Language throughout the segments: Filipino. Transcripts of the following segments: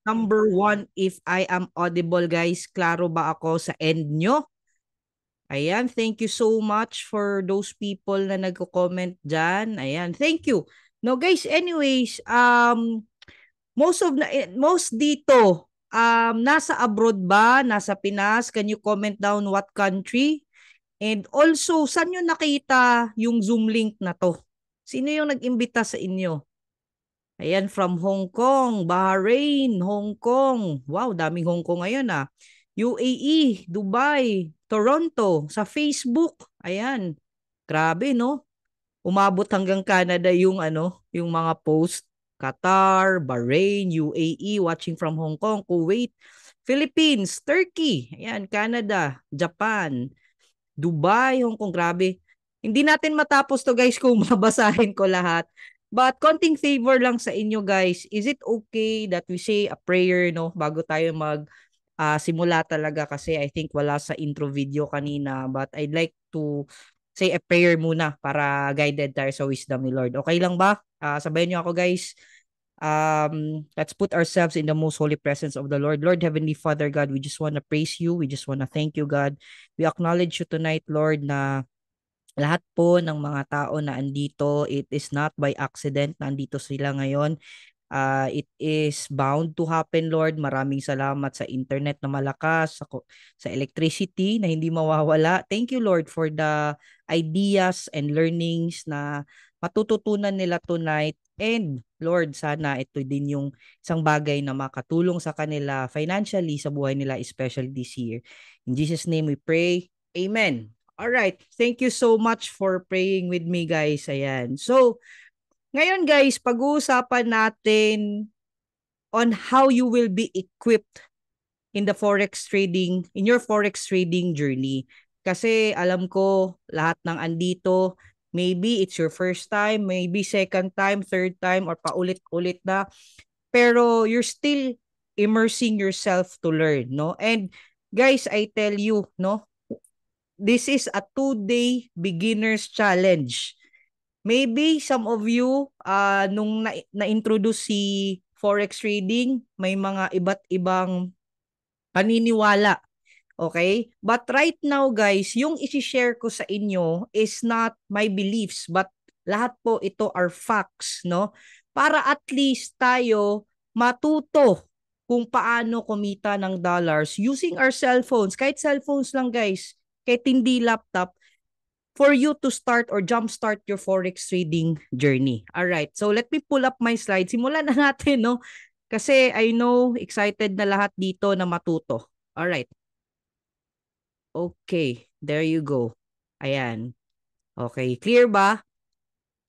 number one, if I am audible, guys. Klaro ba ako sa end nyo? Ayan, thank you so much for those people na nagko-comment dyan. Ayan, thank you. No, guys, anyways, most dito, nasa abroad ba? Nasa Pinas? Can you comment down what country? And also, saan nyo nakita yung Zoom link na to? Sino yung nag-imbita sa inyo? Ayan, from Hong Kong, Bahrain, Hong Kong. Wow, daming Hong Kong ngayon ah. UAE, Dubai, Toronto, sa Facebook. Ayan, grabe no? Umabot hanggang Canada yung yung mga post. Qatar, Bahrain, UAE, watching from Hong Kong, Kuwait, Philippines, Turkey, ayan, Canada, Japan, Dubai, Hong Kong, grabe. Hindi natin matapos to guys kung mabasahin ko lahat. But konting favor lang sa inyo guys. Is it okay that we say a prayer no bago tayo mag simula talaga kasi I think wala sa intro video kanina but I'd like to say a prayer muna para guided tayo sa wisdom ni Lord. Okay lang ba? Sabayan niyo ako guys. Let's put ourselves in the most holy presence of the Lord. Lord, Heavenly Father, God, we just want to praise you. We just want to thank you, God. We acknowledge you tonight, Lord, na lahat po ng mga tao na andito, it is not by accident na andito sila ngayon. It is bound to happen, Lord. Maraming salamat sa internet na malakas, sa electricity na hindi mawawala. Thank you, Lord, for the ideas and learnings na matututunan nila tonight. And Lord, sana ito din yung isang bagay na makatulong sa kanila financially sa buhay nila, especially this year. In Jesus' name we pray. Amen. All right. Thank you so much for praying with me, guys. Ayan. So, ngayon guys, pag-uusapan natin on how you will be equipped in the forex trading, in your forex trading journey. Kasi alam ko lahat ng andito, maybe it's your first time, maybe second time, third time, or paulit-ulit na. Pero you're still immersing yourself to learn, no? And guys, I tell you, no? This is a 2-day beginner's challenge. Maybe some of you, nung na-introduce si Forex trading, may mga iba't ibang paniniwala. Okay? But right now, guys, yung isi-share ko sa inyo is not my beliefs, but lahat po ito are facts, no? Para at least tayo matuto kung paano kumita ng dollars using our cellphones. Kahit cellphones lang, guys. Kahit hindi laptop, for you to start or jumpstart your forex trading journey. All right. So let me pull up my slide. Simulan na natin, no? Kasi I know excited na lahat dito na matuto. All right. Okay, there you go. Ayan. Okay, clear ba?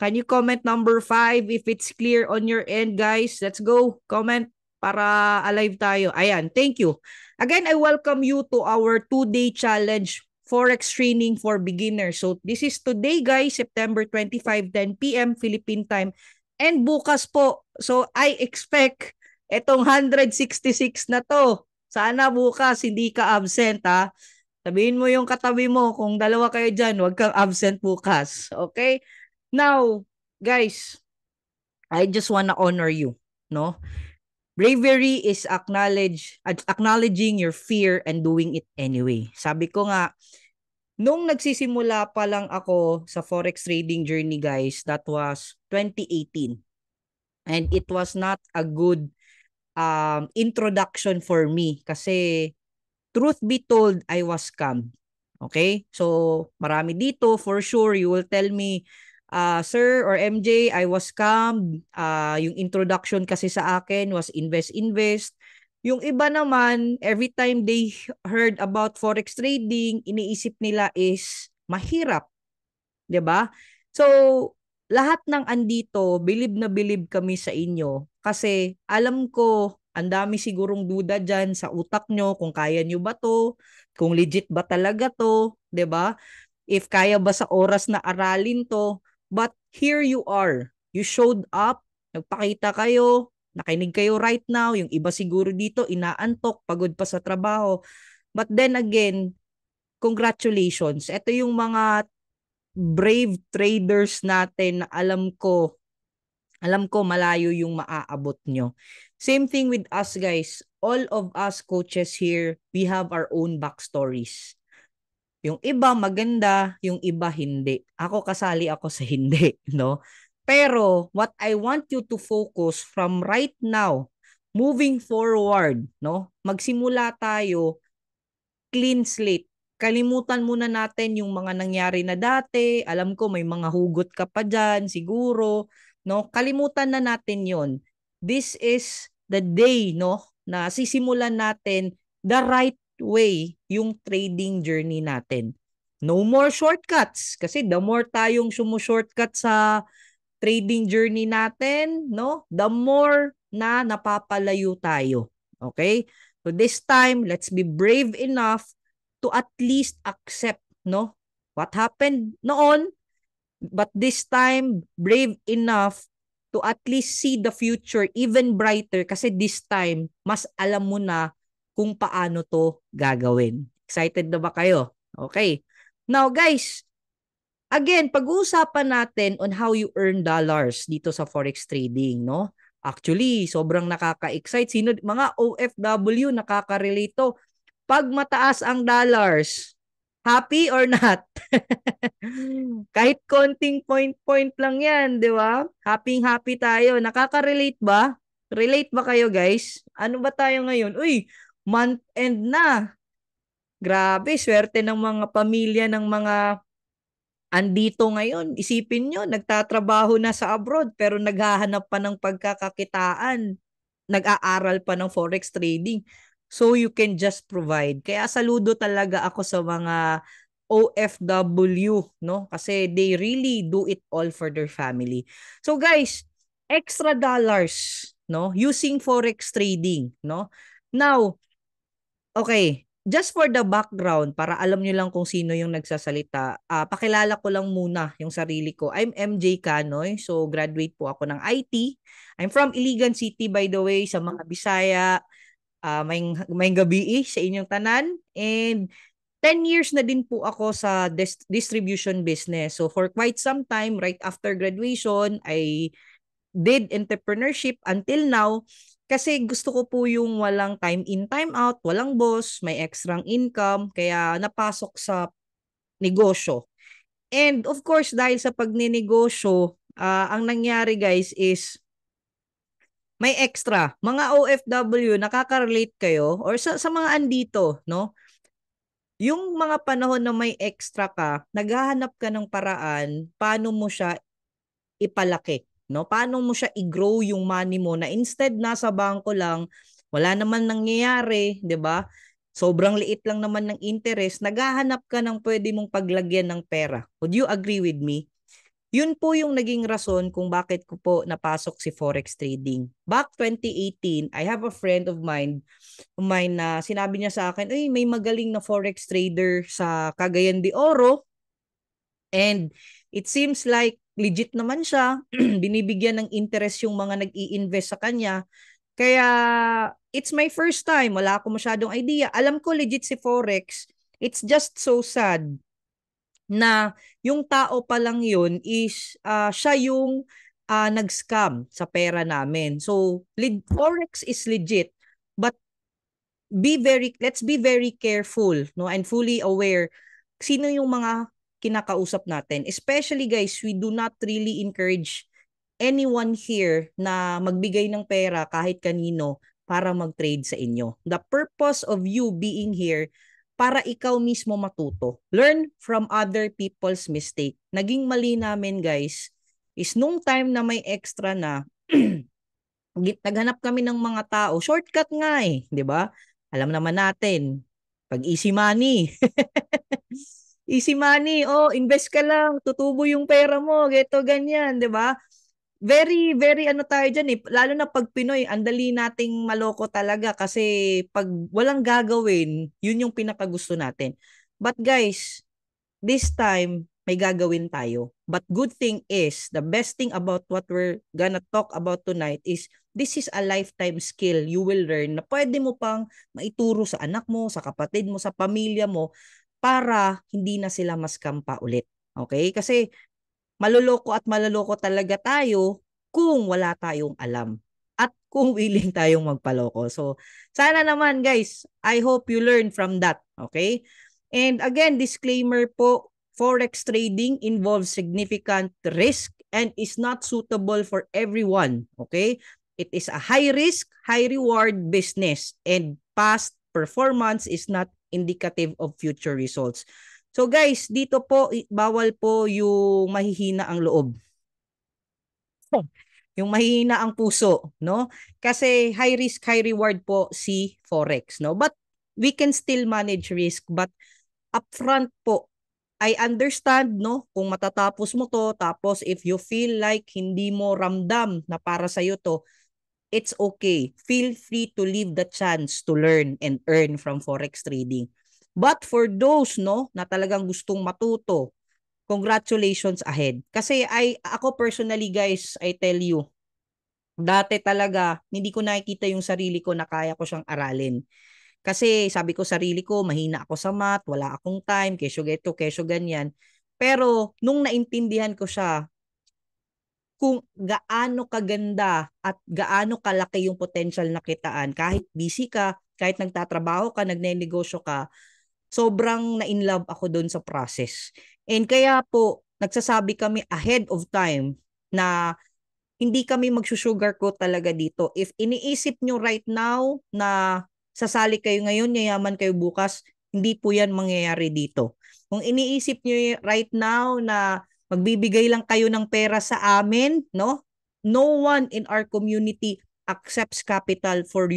Can you comment number 5 if it's clear on your end, guys? Let's go. Comment para alive tayo. Ayan, thank you. Again, I welcome you to our 2-day challenge Forex training for beginners. So this is today, guys, September 25, 10 p.m. Philippine time. And bukas po. So I expect itong 166 na to. Sana bukas hindi ka absent, ha? Sabihin mo yung katabi mo, kung dalawa kayo dyan, huwag kang absent bukas. Okay? Now, guys, I just wanna honor you, no? Bravery is acknowledging your fear and doing it anyway. Sabi ko nga, nung nagsisimula pa lang ako sa forex trading journey, guys, that was 2018. And it was not a good introduction for me kasi truth be told, I was scammed. Okay? So, marami dito, for sure, you will tell me, Sir or MJ, I was scammed. Yung introduction kasi sa akin was invest. Yung iba naman, every time they heard about forex trading, iniisip nila is mahirap. 'Di ba? So, lahat ng andito, bilib na bilib kami sa inyo kasi alam ko ang dami sigurong duda dyan sa utak nyo kung kaya nyo ba to, kung legit ba talaga to, 'di ba? If kaya ba sa oras na aralin to. But here you are. You showed up, nagpakita kayo, nakinig kayo right now. Yung iba siguro dito inaantok, pagod pa sa trabaho. But then again, congratulations. Ito yung mga brave traders natin na alam ko malayo yung maaabot nyo. Same thing with us, guys. All of us coaches here, we have our own backstories. Yung iba maganda, yung iba hindi. Ako kasali ako sa hindi, no? Pero what I want you to focus from right now, moving forward, no? Magsimula tayo clean slate. Kalimutan muna natin yung mga nangyari na dati. Alam ko may mga hugot ka pa dyan, siguro. No? Kalimutan na natin yon. This is the day, no, na sisimulan natin the right way yung trading journey natin. No more shortcuts. Kasi the more tayong sumushortcut sa trading journey natin, no, the more na napapalayo tayo. Okay? So this time, let's be brave enough to at least accept, no, what happened noon, but this time, brave enough to at least see the future even brighter kasi this time, mas alam mo na kung paano to gagawin. Excited na ba kayo? Okay. Now guys, again, pag-uusapan natin on how you earn dollars dito sa forex trading, no? Actually, sobrang nakaka-excite. Sino mga OFW nakaka-relate to? Pag mataas ang dollars, happy or not? Kahit konting point-point lang yan, di ba? Happy-happy tayo. Nakaka-relate ba? Relate ba kayo, guys? Ano ba tayo ngayon? Uy, month end na. Grabe, swerte ng mga pamilya ng mga andito ngayon. Isipin nyo, nagtatrabaho na sa abroad pero naghahanap pa ng pagkakakitaan. Nag-aaral pa ng forex trading. So you can just provide. Kaya saludo talaga ako sa mga OFW, no? Kasi they really do it all for their family. So guys, extra dollars, no? Using forex trading, no? Now, okay, just for the background, para alam nyo lang kung sino yung nagsasalita, pakilala ko lang muna yung sarili ko. I'm MJ Canoy, so graduate po ako ng IT. I'm from Iligan City, by the way, sa mga Bisaya. May gabi sa inyong tanan. And 10 years na din po ako sa distribution business. So for quite some time, right after graduation, I did entrepreneurship until now kasi gusto ko po yung walang time in, time out, walang boss, may extrang income, kaya napasok sa negosyo. And of course, dahil sa pagninegosyo, ang nangyari guys is may extra. Mga OFW, nakaka-relate kayo or sa mga andito, no? Yung mga panahon na may extra ka, naghahanap ka ng paraan paano mo siya ipalaki, no? Paano mo siya i-grow yung money mo na instead nasa bangko lang, wala naman nangyayari, 'di ba? Sobrang liit lang naman ng interest, naghahanap ka ng pwede mong paglagyan ng pera. Would you agree with me? Yun po yung naging rason kung bakit ko po napasok si forex trading. Back 2018, I have a friend of mine na sinabi niya sa akin, "Ay, may magaling na forex trader sa Cagayan de Oro." And it seems like legit naman siya. Binibigyan ng interest yung mga nag-i-invest sa kanya. Kaya it's my first time. Wala ako masyadong idea. Alam ko legit si Forex. It's just so sad na yung tao pa lang yun is siya yung nag-scam sa pera namin. So, Forex is legit. But let's be very careful, no, and fully aware sino yung mga kinakausap natin. Especially guys, we do not really encourage anyone here na magbigay ng pera kahit kanino para mag-trade sa inyo. The purpose of you being here para ikaw mismo matuto. Learn from other people's mistake. Naging mali namin guys is nung time na may extra na naghanap kami ng mga tao, shortcut nga eh, 'di ba? Alam naman natin, pag easy money. Easy money, oh, invest ka lang, tutubo yung pera mo, geto ganyan, 'di ba? Very very ano tayo diyan eh, lalo na pag Pinoy, ang dali nating maloko talaga kasi pag walang gagawin, yun yung pinakagusto natin. But guys, this time, may gagawin tayo. But good thing is, the best thing about what we're gonna talk about tonight is, this is a lifetime skill you will learn na pwede mo pang maituro sa anak mo, sa kapatid mo, sa pamilya mo, para hindi na sila ma-scam pa ulit. Okay? Kasi maluloko at maluloko talaga tayo kung wala tayong alam. at kung willing tayong magpaloko. So, sana naman guys, I hope you learn from that. Okay? And again, disclaimer po, forex trading involves significant risk and is not suitable for everyone. Okay? It is a high risk, high reward business and past performance is not indicative of future results. So guys, dito po bawal po yung mahihina ang loob. Yung mahihina ang puso, no? Kasi high risk, high reward po si Forex, no? But we can still manage risk, but upfront po, I understand, no? Kung matatapos mo to, tapos if you feel like hindi mo ramdam na para sa'yo to, it's okay. Feel free to leave the chance to learn and earn from Forex trading. But for those, no, na talagang gustong matuto, congratulations ahead. Kasi ako personally guys, I tell you, dati talaga, hindi ko nakikita yung sarili ko na kaya ko siyang aralin. Kasi sabi ko sarili ko, mahina ako sa math, wala akong time, kesyo geto, kesyo ganyan. Pero nung naintindihan ko siya, kung gaano kaganda at gaano kalaki yung potential na kitaan, kahit busy ka, kahit nagtatrabaho ka, nagnenegosyo ka, sobrang na-in love ako doon sa process. And kaya po, nagsasabi kami ahead of time na hindi kami magsusugarcoat talaga dito. If iniisip nyo right now na sasali kayo ngayon, yayaman kayo bukas, hindi po yan mangyayari dito. Kung iniisip nyo right now na magbibigay lang kayo ng pera sa amin, no? No one in our community accepts capital for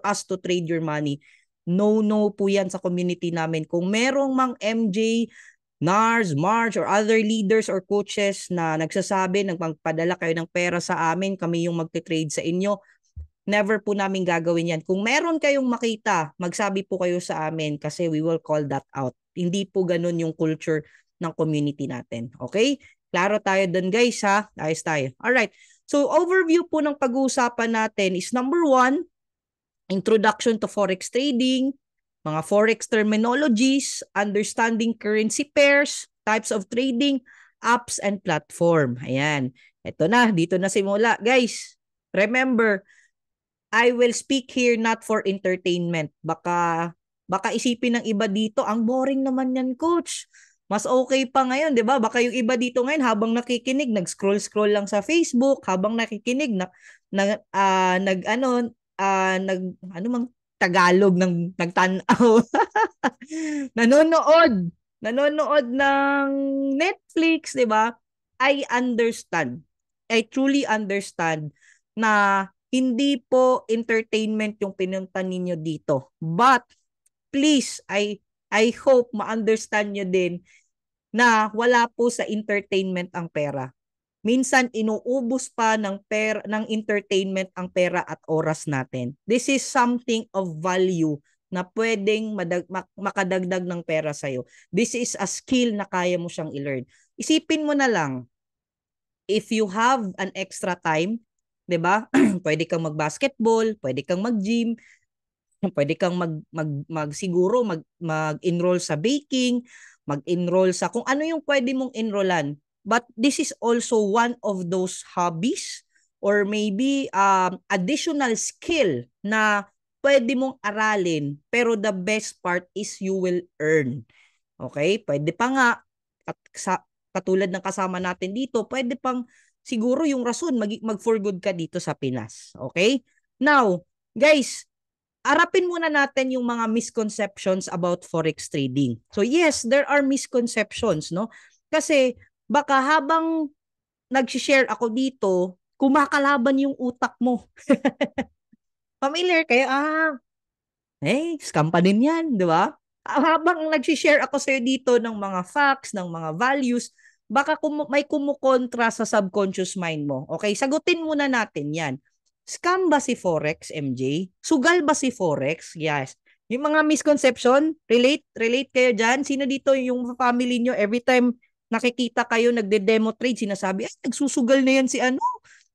us to trade your money. No, no po yan sa community namin. Kung merong mang MJ, NARS, March, or other leaders or coaches na nagsasabi, nagpagpadala kayo ng pera sa amin, kami yung magte-trade sa inyo, never po namin gagawin yan. Kung meron kayong makita, magsabi po kayo sa amin kasi we will call that out. Hindi po ganun yung culture ng community natin. Okay? Klaro tayo dun guys ha? Ayos tayo. Alright. So overview po ng pag-uusapan natin is number 1, introduction to forex trading, mga forex terminologies, understanding currency pairs, types of trading, apps and platform. Ayan. Ito na, dito na simula. Guys, remember, I will speak here not for entertainment. Baka isipin ng iba dito, ang boring naman yan, coach. Mas okay pa ngayon, 'di ba? Baka yung iba dito ngayon habang nakikinig, nag-scroll lang sa Facebook, habang nakikinig nag mang Tagalog ng nagtanaw. nanonood, nanonood ng Netflix, 'di ba? I understand. I truly understand na hindi po entertainment yung pinunta ninyo dito. But please, I hope ma-understand nyo din na wala po sa entertainment ang pera. Minsan inuubos pa ng entertainment ang pera at oras natin. This is something of value na pwedeng makadagdag ng pera sa'yo. This is a skill na kaya mo siyang i-learn. Isipin mo na lang, if you have an extra time, 'di ba? Pwede kang mag-basketball, pwede kang mag-gym, pwede kang siguro mag-enroll sa baking, mag-enroll sa kung ano yung pwede mong enrollan. But this is also one of those hobbies or maybe additional skill na pwede mong aralin, pero the best part is you will earn. Okay? Pwede pa nga at katulad ng kasama natin dito, pwede pang siguro yung rason mag-for good ka dito sa Pinas. Okay? Now, guys, arapin muna natin yung mga misconceptions about forex trading. So yes, there are misconceptions, no? Kasi baka habang nag-share ako dito, kumakalaban yung utak mo. Familiar kayo? Scam pa din yan, di ba? Habang nag-share ako sa'yo dito ng mga facts, ng mga values, baka may kumukontra sa subconscious mind mo. Okay, sagutin muna natin yan. Scam ba si Forex, MJ? Sugal ba si Forex? Yes. Yung mga misconception, relate kayo dyan? Sino dito yung family nyo, every time nakikita kayo nagde-demo trade, sinasabi, nagsusugal na yan si ano?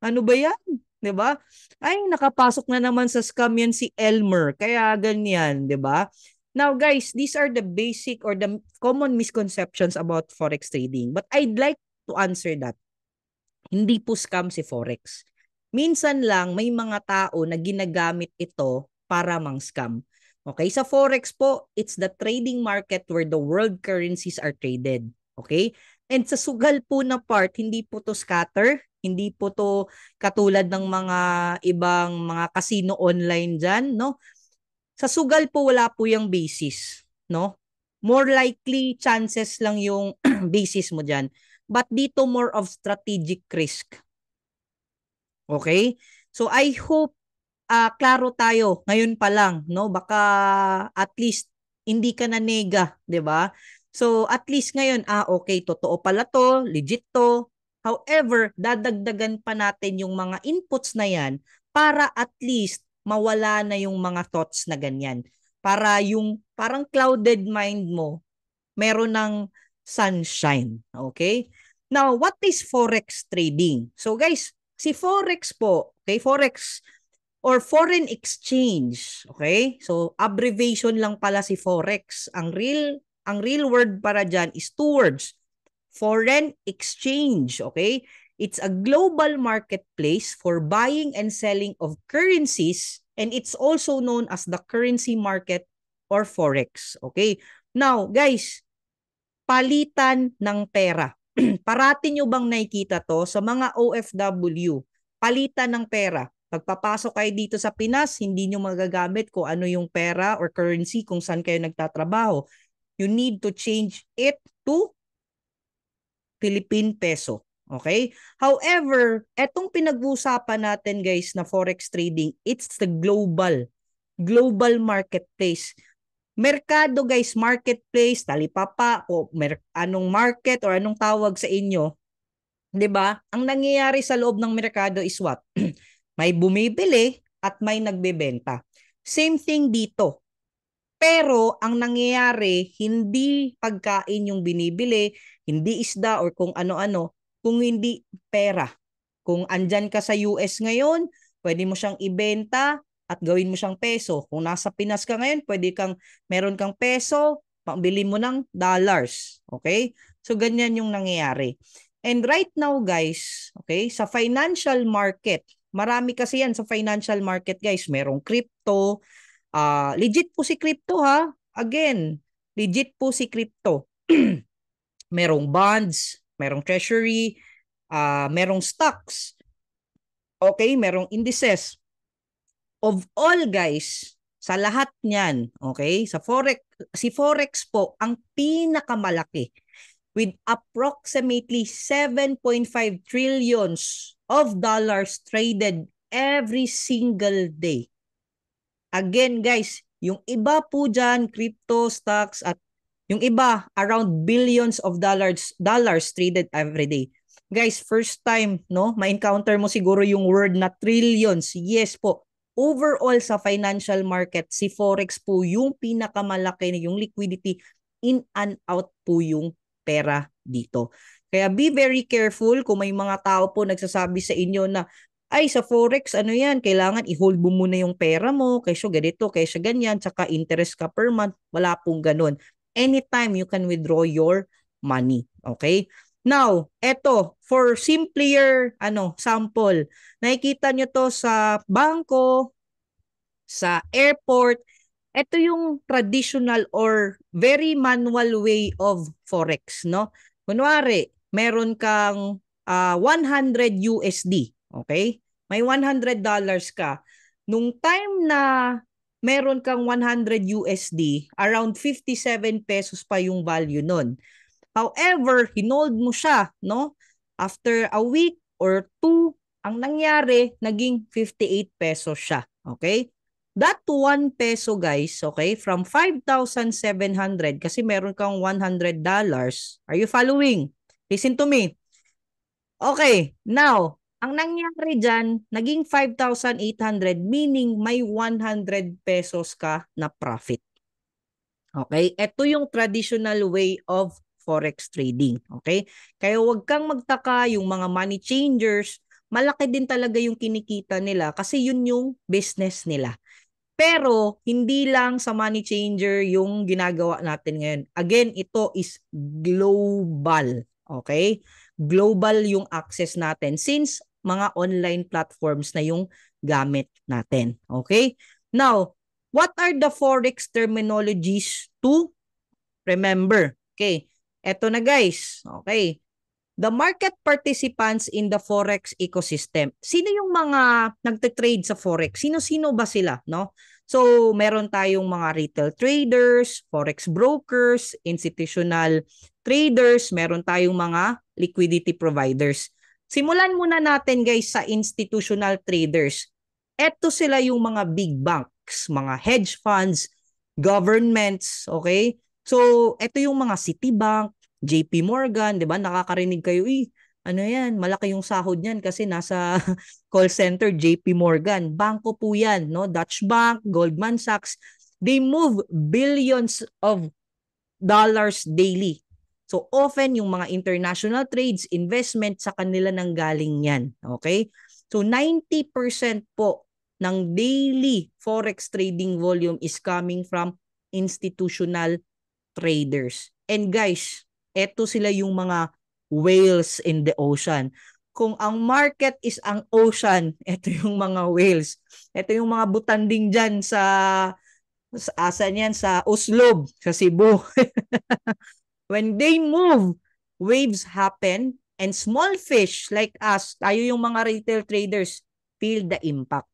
Ano ba yan? 'Di ba? Ay, nakapasok na naman sa scam yan si Elmer. Kaya ganyan, 'di ba? Now guys, these are the basic or the common misconceptions about forex trading. But I'd like to answer that. Hindi po scam si forex. minsan lang may mga tao na ginagamit ito para mang-scam. Okay, sa Forex po, it's the trading market where the world currencies are traded. Okay? And sa sugal po na part, hindi po to scatter, hindi po to katulad ng mga ibang mga casino online dyan, no? Sa sugal po wala po yung basis, no? More likely chances lang yung basis mo dyan. But dito more of strategic risk. Okay? So I hope klaro tayo ngayon pa lang, no? Baka at least hindi ka na nega, 'di ba? So at least ngayon, okay, totoo pala to, legit to. However, dadagdagan pa natin yung mga inputs na yan para at least mawala na yung mga thoughts na ganyan. Para yung parang clouded mind mo, meron ng sunshine. Okay? Now, what is Forex trading? So guys, si Forex po, okay, Forex or foreign exchange, okay? So abbreviation lang pala si Forex. Ang real word para diyan is two words. Foreign exchange, okay? It's a global marketplace for buying and selling of currencies, and it's also known as the currency market or Forex, okay? Now, guys, palitan ng pera. Parati nyo bang nakikita to sa mga OFW? Palitan ng pera. Pagpapasok kayo dito sa Pinas, hindi nyo magagamit kung ano yung pera or currency kung saan kayo nagtatrabaho. You need to change it to Philippine peso. Okay? However, etong pinag-uusapan natin guys na forex trading, it's the global marketplace. Merkado guys, marketplace, talipapa, o anong market or anong tawag sa inyo, 'di ba? Ang nangyayari sa loob ng merkado is what? May bumibili at may nagbebenta. Same thing dito. Pero ang nangyayari, hindi pagkain yung binibili, hindi isda or kung ano-ano, kung hindi pera. Kung andyan ka sa US ngayon, pwede mo siyang ibenta at gawin mo siyang peso. Kung nasa Pinas ka ngayon, meron kang peso, pambili mo ng dollars. Okay? So ganyan yung nangyayari. And right now guys, okay, sa financial market, marami kasi yan sa financial market guys. Merong crypto, legit po si crypto ha. Again, legit po si crypto. Merong bonds, merong treasury, merong stocks. Okay, merong indices. Of all guys, sa lahat niyan, okay? Si Forex po ang pinakamalaki with approximately 7.5 trillions of dollars traded every single day. Again guys, yung iba po dyan, crypto, stocks, at yung iba, around billions of dollars traded every day. Guys, first time, no? Ma-encounter mo siguro yung word na trillions. Yes po. Overall sa financial market, si Forex po yung pinakamalaki na yung liquidity, in and out po yung pera dito. Kaya be very careful kung may mga tao po nagsasabi sa inyo na ay sa Forex, ano yan, kailangan i-hold mo muna yung pera mo, kaysa ganito, kaysa ganyan, tsaka interest ka per month. Wala pong ganun. Anytime you can withdraw your money. Okay? Now, eto, for simpler sample, nakikita nyo to sa bangko, sa airport. Ito yung traditional or very manual way of Forex, no? Kunwari, meron kang 100 USD, okay? May $100 ka. Nung time na meron kang 100 USD, around 57 pesos pa yung value nun. However, hinold mo siya, no? After a week or two, ang nangyari, naging 58 pesos siya, okay? That 1 peso guys, okay, from 5,700 kasi meron kang $100. Are you following? Listen to me. Okay, now, ang nangyari dyan, naging 5,800 meaning may 100 pesos ka na profit. Okay, ito yung traditional way of forex trading. Okay, kaya huwag kang magtaka yung mga money changers, malaki din talaga yung kinikita nila kasi yun yung business nila. Pero hindi lang sa money changer yung ginagawa natin ngayon. Again, ito is global. Okay? Global yung access natin. Since mga online platforms na yung gamit natin. Okay? Now, what are the forex terminologies to remember? Okay. Eto na guys. Okay. The market participants in the forex ecosystem. Sino yung mga nagte-trade sa forex? Sino-sino ba sila, no? So, meron tayong mga retail traders, forex brokers, institutional traders, meron tayong mga liquidity providers. Simulan muna natin guys sa institutional traders. Ito sila yung mga big banks, mga hedge funds, governments, okay? So, ito yung mga Citibank, JP Morgan, 'di ba? Nakakarinig kayo, ano 'yan, malaki yung sahod niyan kasi nasa call center JP Morgan. Bangko po 'yan, no? Dutch Bank, Goldman Sachs. They move billions of dollars daily. So often yung mga international trades, investment sa kanila nang galing 'yan, okay? So 90% po ng daily forex trading volume is coming from institutional traders. And guys, eto sila yung mga whales in the ocean. Kung ang market is ang ocean, eto yung mga whales. Eto yung mga butanding dyan sa asan yan, sa Oslob, sa Cebu. When they move, waves happen and small fish like us, tayo yung mga retail traders, feel the impact.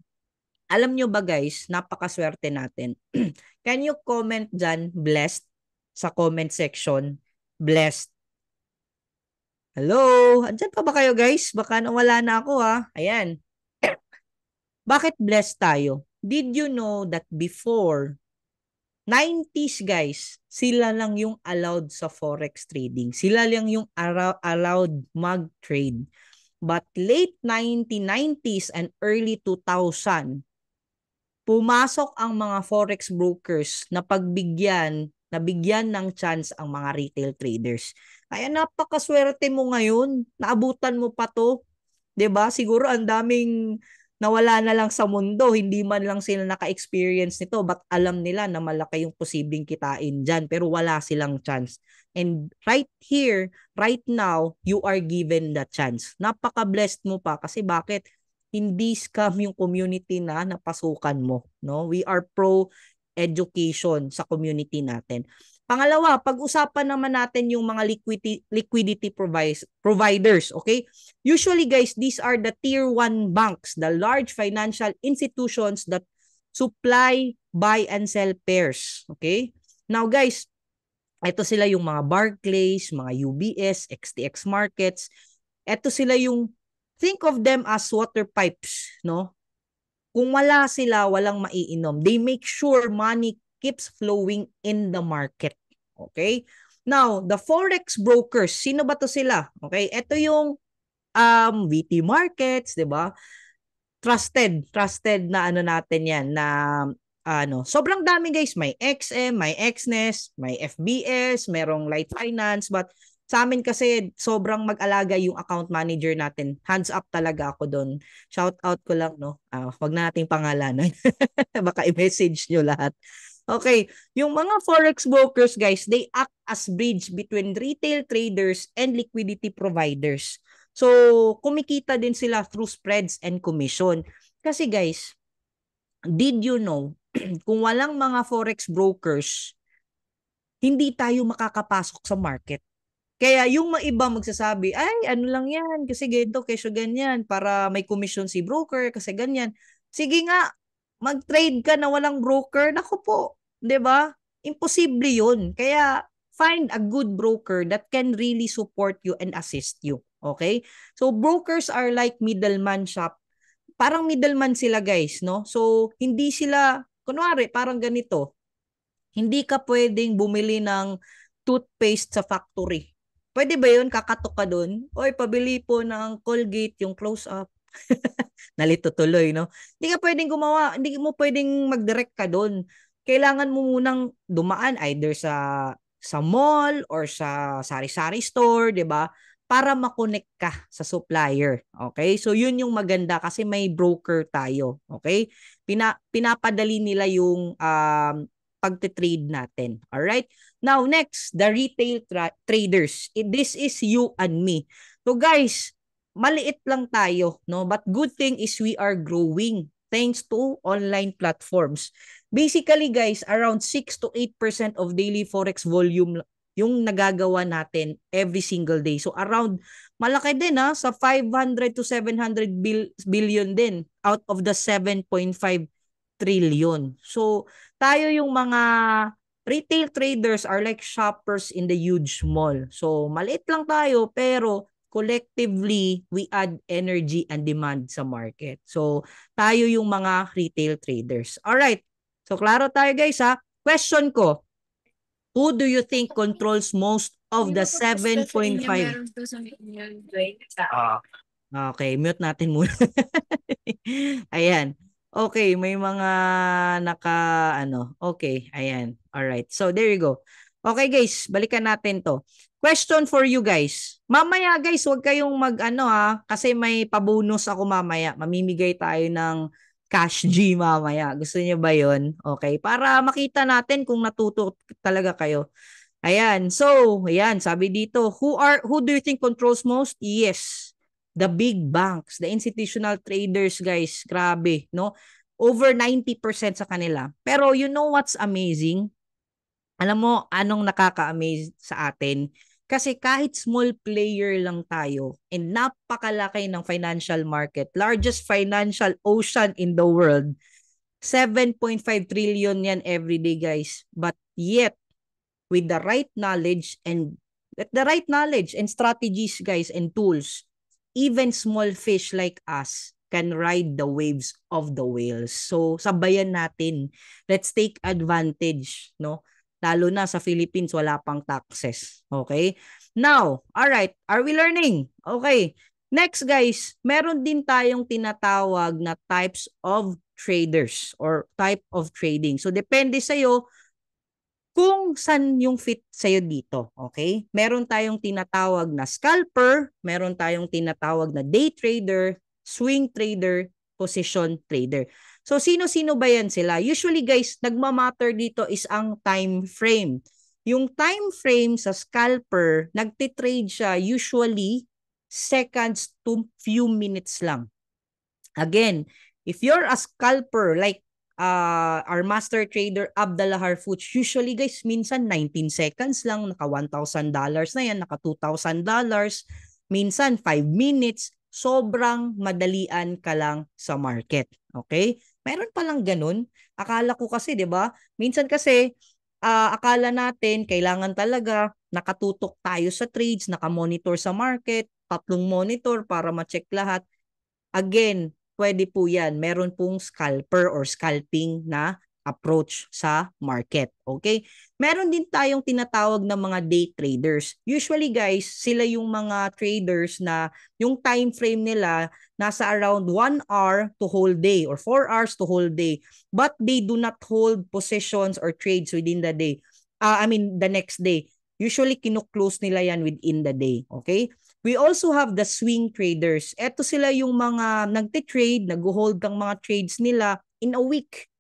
Alam nyo ba guys, napakaswerte natin. Can you comment dyan, blessed, sa comment section? Blessed. Hello? Andyan pa ba kayo guys? Baka nawala na ako ha. Ayan. Bakit blessed tayo? Did you know that before 90s guys, sila lang yung allowed sa forex trading. Sila lang yung allowed mag-trade. But late 1990s and early 2000, pumasok ang mga forex brokers na nabigyan ng chance ang mga retail traders. Kaya napakaswerte mo ngayon, naabutan mo pa to. 'Di ba? Siguro ang daming nawala na lang sa mundo, hindi man lang sila naka-experience nito, but alam nila na malaki yung posibleng kitain diyan, pero wala silang chance. And right here, right now, you are given the chance. Napaka-blessed mo pa kasi bakit? Hindi scam yung community na napasukan mo, no? We are pro education sa community natin. Pangalawa, pag-usapan naman natin yung mga liquidity providers, okay? Usually guys, these are the tier 1 banks, the large financial institutions that supply, buy and sell pairs, okay? Now guys, ito sila yung mga Barclays, mga UBS, XTX Markets. Ito sila yung, think of them as water pipes, no? Kung wala sila, walang maiinom. They make sure money keeps flowing in the market. Okay? Now, the forex brokers, sino ba to sila? Okay? Ito yung VT Markets, 'di ba? Trusted na ano natin 'yan na sobrang dami guys, may XM, may XNES, may FBS, merong Light Finance, but sa amin kasi sobrang mag-alaga yung account manager natin. Hands up talaga ako doon. Shout out ko lang, no? Wag na nating pangalanan. Baka i-message nyo lahat. Okay, yung mga forex brokers guys, they act as bridge between retail traders and liquidity providers. So, kumikita din sila through spreads and commission. Kasi guys, did you know, kung walang mga forex brokers, hindi tayo makakapasok sa market. Kaya yung mga iba magsasabi, ay ano lang yan, kasi ganito, kesyo ganyan, para may commission si broker, kasi ganyan. Sige nga, mag-trade ka na walang broker, naku po, 'di ba? Imposible yun. Kaya find a good broker that can really support you and assist you. Okay? So brokers are like middleman shop. Parang middleman sila guys, no? So hindi sila, kunwari, parang ganito, hindi ka pwedeng bumili ng toothpaste sa factory. Pwede ba yun? Kakatok ka dun? Oy, pabili po ng Colgate, yung close-up. Nalito tuloy, no? Hindi ka pwedeng gumawa, hindi mo pwedeng mag-direct ka dun. Kailangan mo munang dumaan either sa mall or sa sari-sari store, 'di ba? Para makonect ka sa supplier. Okay? So yun yung maganda kasi may broker tayo, okay? Pinapadali nila yung pagte-trade natin. All right? Now next, the retail traders. This is you and me. So guys, maliit lang tayo, no? But good thing is we are growing thanks to online platforms. Basically, guys, around 6 to 8% of daily forex volume yung nagagawa natin every single day. So around malaki din sa 500 to 700 billion din out of the 7.5 trillion. So tayo yung mga retail traders are like shoppers in the huge mall. So maliit lang tayo pero collectively, we add energy and demand sa market. So, tayo yung mga retail traders. Alright. So, klaro tayo guys ha. Question ko, who do you think controls most of the 7.5? Okay, mute natin muna. Ayan. Okay, may mga Okay, ayan. All right. So there you go. Okay guys, balikan natin 'to. Question for you guys. Mamaya guys, huwag kayong kasi may pabonus ako mamaya. Mamimigay tayo ng cash G mamaya. Gusto niyo ba 'yon? Okay, para makita natin kung natuto talaga kayo. Ayan. So, ayan, sabi dito, who do you think controls most? Yes. The big banks, the institutional traders, guys. Grabe, no? Over 90% sa kanila. Pero you know what's amazing? Alam mo, anong nakaka-amaze sa atin? Kasi kahit small player lang tayo and napakalaki ng financial market, largest financial ocean in the world, 7.5 trillion yan everyday, guys. But yet, with the right knowledge and strategies, guys, and tools, even small fish like us can ride the waves of the whales. So, sabayan natin. Let's take advantage, no? Lalo na sa Philippines, wala pang taxes. Okay? Now, all right, are we learning? Okay. Next, guys, meron din tayong tinatawag na types of traders or type of trading. So, depende sa'yo kung saan yung fit sa'yo dito, okay? Meron tayong tinatawag na scalper, meron tayong tinatawag na day trader, swing trader, position trader. So, sino-sino ba yan sila? Usually, guys, nagmamatter dito is ang time frame. Yung time frame sa scalper, nagtitrade siya usually seconds to few minutes lang. Again, if you're a scalper like our master trader Abdallah Harfouch, usually guys, minsan 19 seconds lang, naka $1,000 na yan, naka $2,000, minsan 5 minutes, sobrang madalian ka lang sa market. Okay? Meron palang ganun. Akala ko kasi, di ba? Minsan kasi, akala natin, kailangan talaga nakatutok tayo sa trades, nakamonitor sa market, 3 monitor para ma-check lahat. Again, pwede po yan. Meron pong scalper or scalping na approach sa market. Okay? Meron din tayong tinatawag na mga day traders. Usually guys, sila yung mga traders na yung time frame nila nasa around 1 hour to whole day or 4 hours to whole day. But they do not hold positions or trades within the day. The next day. Usually, kinu-close nila yan within the day. Okay? We also have the swing traders. Ito sila yung mga nagte-trade, nag-hold ng mga trades nila in a week.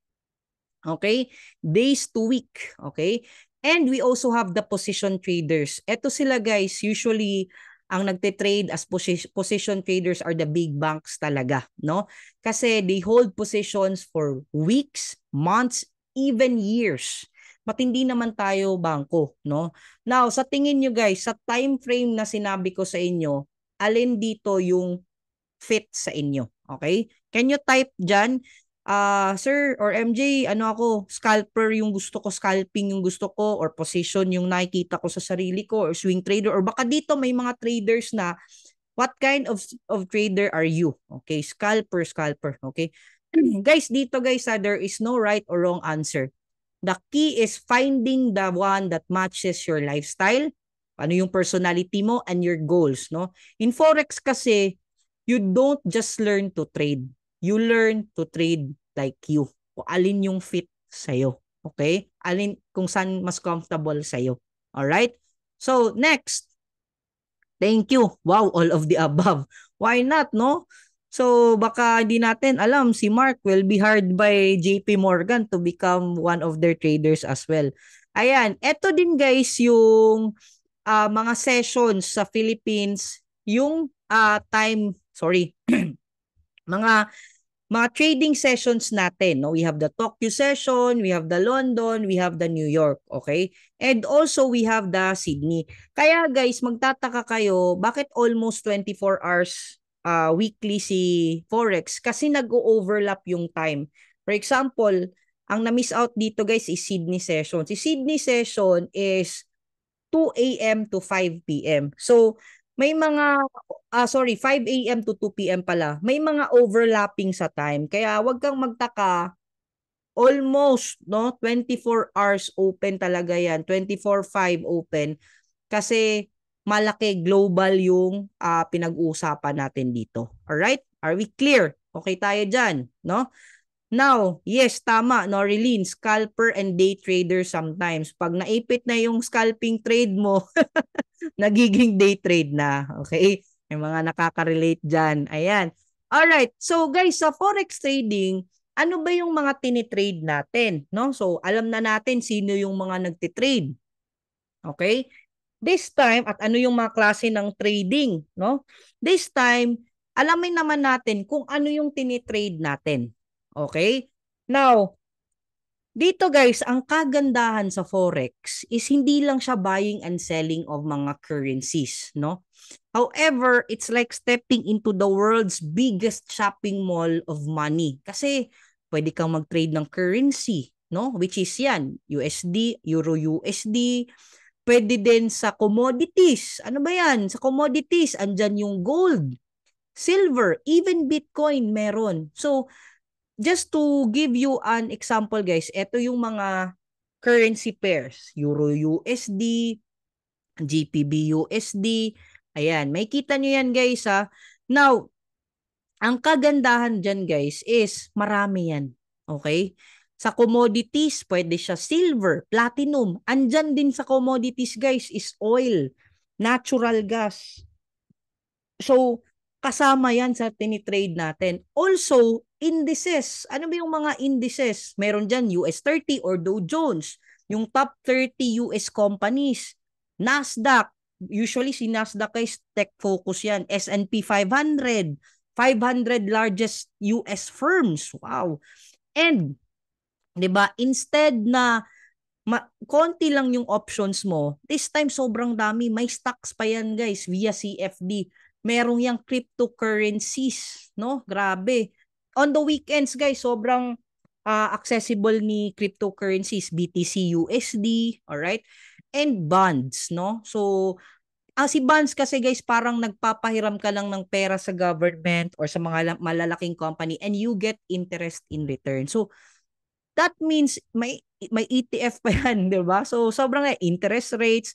Okay? Days to week. Okay? And we also have the position traders. Ito sila guys, usually ang nagte-trade as position traders are the big banks talaga, no? Kasi they hold positions for weeks, months, even years. Matindi naman tayo bangko, no? Now, sa tingin nyo guys, sa time frame na sinabi ko sa inyo, alin dito yung fit sa inyo? Okay? Can you type dyan? Sir or MJ, scalper yung gusto ko, scalping yung gusto ko, or position yung nakikita ko sa sarili ko, or swing trader, or baka dito may mga traders na, what kind of trader are you? Okay, scalper, okay? Guys, dito guys, there is no right or wrong answer. The key is finding the one that matches your lifestyle, ano yung personality mo, and your goals, no? In Forex kasi, you don't just learn to trade. You learn to trade like you. Kung alin yung fit sa'yo. Okay? Kung saan mas comfortable sa'yo. Alright? So, next. Thank you. Wow, all of the above. Why not, no? So, baka hindi natin alam, si Mark will be hired by JP Morgan to become one of their traders as well. Ayan, eto din guys yung mga sessions sa Philippines yung mga trading sessions natin, no? We have the Tokyo session, we have the London, we have the New York, okay? And also we have the Sydney. Kaya guys, magtataka kayo, bakit almost 24 hours weekly si Forex? Kasi nag-overlap yung time. For example, ang na-miss out dito guys is Sydney session. Si Sydney session is 2 a.m. to 5 p.m. So, may mga 5 a.m. to 2 p.m. pala. May mga overlapping sa time. Kaya wag kang magtaka, almost no 24 hours open talaga yan. 24/5 open kasi malaki global yung pinag-uusapan natin dito. All right? Are we clear? Okay tayo diyan, no? Now, yes, tama, Norilyn, scalper and day trader sometimes. Pag naipit na yung scalping trade mo, nagiging day trade na. Okay? May mga nakaka-relate dyan. Ayan. Alright. So guys, sa forex trading, ano ba yung mga tinitrade natin? No? So alam na natin sino yung mga nagtitrade. Okay? This time, at ano yung mga klase ng trading? No? This time, alamin naman natin kung ano yung tinitrade natin. Okay? Now, dito guys, ang kagandahan sa Forex is hindi lang siya buying and selling of mga currencies, no? However, it's like stepping into the world's biggest shopping mall of money. Kasi pwede kang mag-trade ng currency, no? Which is yan, USD, Euro USD. Pwede din sa commodities. Ano ba yan? Sa commodities, andyan yung gold, silver, even Bitcoin meron. So, just to give you an example guys, ito yung mga currency pairs. Euro USD, GBP USD. Ayan, may kita nyo yan guys ha. Now, ang kagandahan dyan guys is marami yan. Okay? Sa commodities, pwede siya silver, platinum. Andyan din sa commodities guys is oil, natural gas. So, kasama yan sa tinitrade natin. Also, indices. Ano ba yung mga indices? Meron dyan US 30 or Dow Jones. Yung top 30 US companies. Nasdaq. Usually si Nasdaq ay tech focus yan. S&P 500. 500 largest US firms. Wow. And, di ba, instead na konti lang yung options mo, this time sobrang dami. May stocks pa yan guys via CFD. Merong yung cryptocurrencies, no? Grabe. On the weekends guys, sobrang accessible ni cryptocurrencies, BTC USD, alright? And bonds, no? So, si bonds kasi guys, parang nagpapahiram ka lang ng pera sa government or sa mga malalaking company and you get interest in return. So, that means may ETF pa yan, 'di ba? So sobrang interest rates.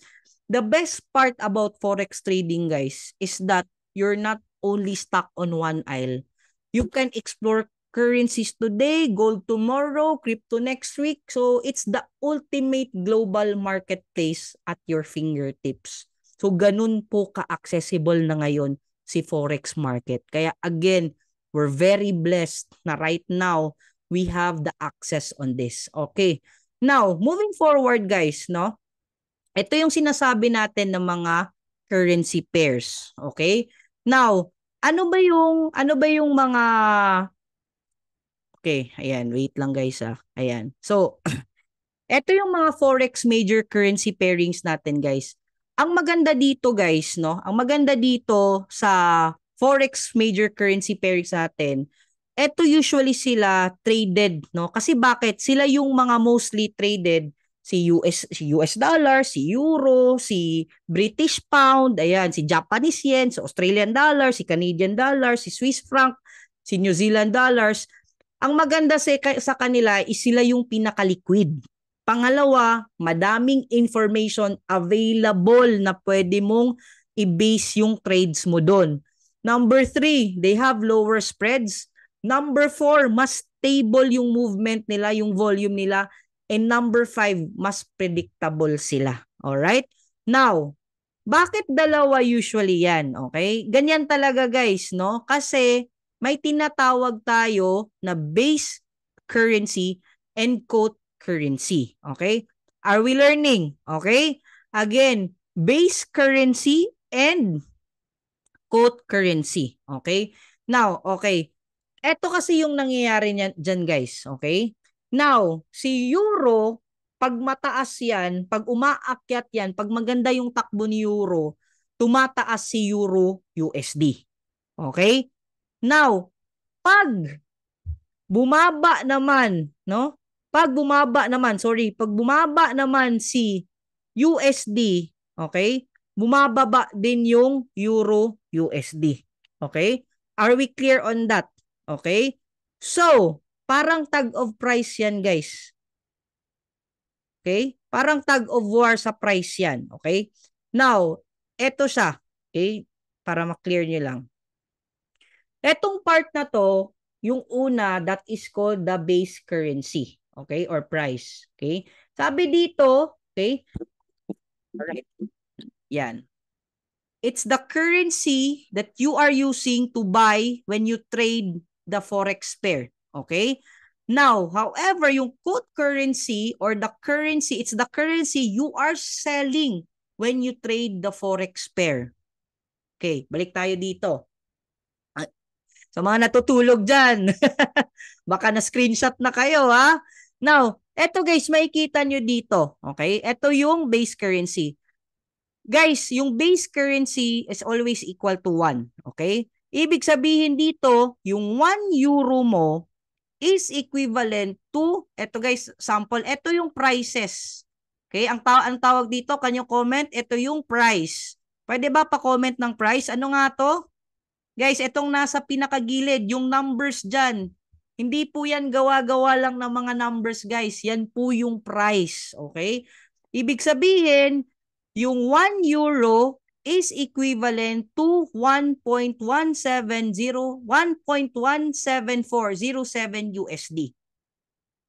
The best part about forex trading, guys, is that you're not only stuck on one aisle. You can explore currencies today, gold tomorrow, crypto next week. So it's the ultimate global marketplace at your fingertips. So ganun po ka-accessible na ngayon si forex market. Kaya again, we're very blessed na right now we have the access on this. Okay. Now, moving forward guys, no? Ito yung sinasabi natin ng mga currency pairs. Okay? Now, ano ba yung mga Okay, ayan, wait lang guys ah. Ayan. So, ito yung mga forex major currency pairings natin guys. Ang maganda dito guys, no? Ang maganda dito sa forex major currency pairings natin, ito usually sila traded, no? Kasi bakit? Sila yung mga mostly traded, si US dollar, si euro, si British pound, ayan, si Japanese yen, si Australian dollar, si Canadian dollar, si Swiss franc, si New Zealand dollars. Ang maganda sa kanila is sila yung pinaka-liquid. Pangalawa, madaming information available na pwede mong i-base yung trades mo doon. Number 3, they have lower spreads. Number 4, mas stable yung movement nila, yung volume nila. And number 5, mas predictable sila. Alright? Now, bakit dalawa usually yan? Okay? Ganyan talaga guys, no? Kasi may tinatawag tayo na base currency and quote currency. Okay? Are we learning? Okay? Again, base currency and quote currency. Okay? Now, okay. Ito kasi yung nangyayari dyan, guys. Okay? Now, si euro, pag mataas yan, pag umaakyat yan, pag maganda yung takbo ni euro, tumataas si euro USD. Okay? Now, pag bumaba naman, no? Pag bumaba naman, sorry, pag bumaba naman si USD, okay? Bumababa din yung Euro USD. Okay? Are we clear on that? Okay? So, parang tag of price yan, guys. Okay? Parang tag of war sa price yan. Okay? Now, eto siya. Okay? Para ma-clear nyo lang. Etong part na to, yung una, that is called the base currency. Okay? Or price. Okay? Sabi dito, okay? Alright. Yan. It's the currency that you are using to buy when you trade the forex pair. Okay? Now, however, yung quote currency or the currency, it's the currency you are selling when you trade the forex pair. Okay, balik tayo dito. Sa mga natutulog dyan, baka na-screenshot na kayo, ha? Now, eto guys, makikita nyo dito. Okay? Eto yung base currency. Guys, yung base currency is always equal to 1. Okay? Ibig sabihin dito, yung 1 euro mo is equivalent to, eto guys, sample, eto yung prices. Okay? Ang tawag dito, kanyo comment, eto yung price. Pwede ba pa-comment ng price? Ano nga to? Guys, etong nasa pinakagilid, yung numbers dyan. Hindi po yan gawa-gawa lang ng mga numbers, guys. Yan po yung price. Okay? Ibig sabihin, yung 1 euro is equivalent to 1.17407 USD.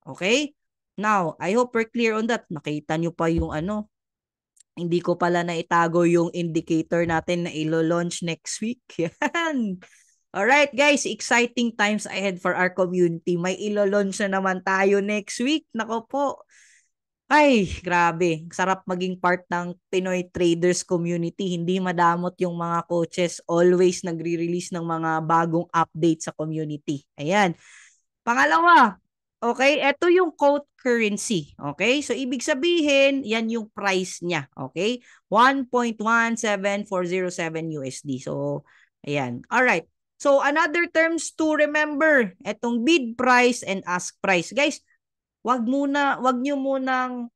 Okay? Now, I hope we're clear on that. Nakita nyo pa yung ano. Hindi ko pala naitago yung indicator natin na ilo-launch next week. Yan. Alright guys, exciting times ahead for our community. May ilo-launch na naman tayo next week. Nako po. Ay, grabe. Sarap maging part ng Pinoy Traders community. Hindi madamot yung mga coaches. Always nagre-release ng mga bagong update sa community. Ayan. Pangalawa, okay, ito yung quote currency. Okay? So, ibig sabihin, yan yung price niya. Okay? 1.17407 USD. So, ayan. Alright. So, another terms to remember, itong bid price and ask price. Guys, wag nyo munang,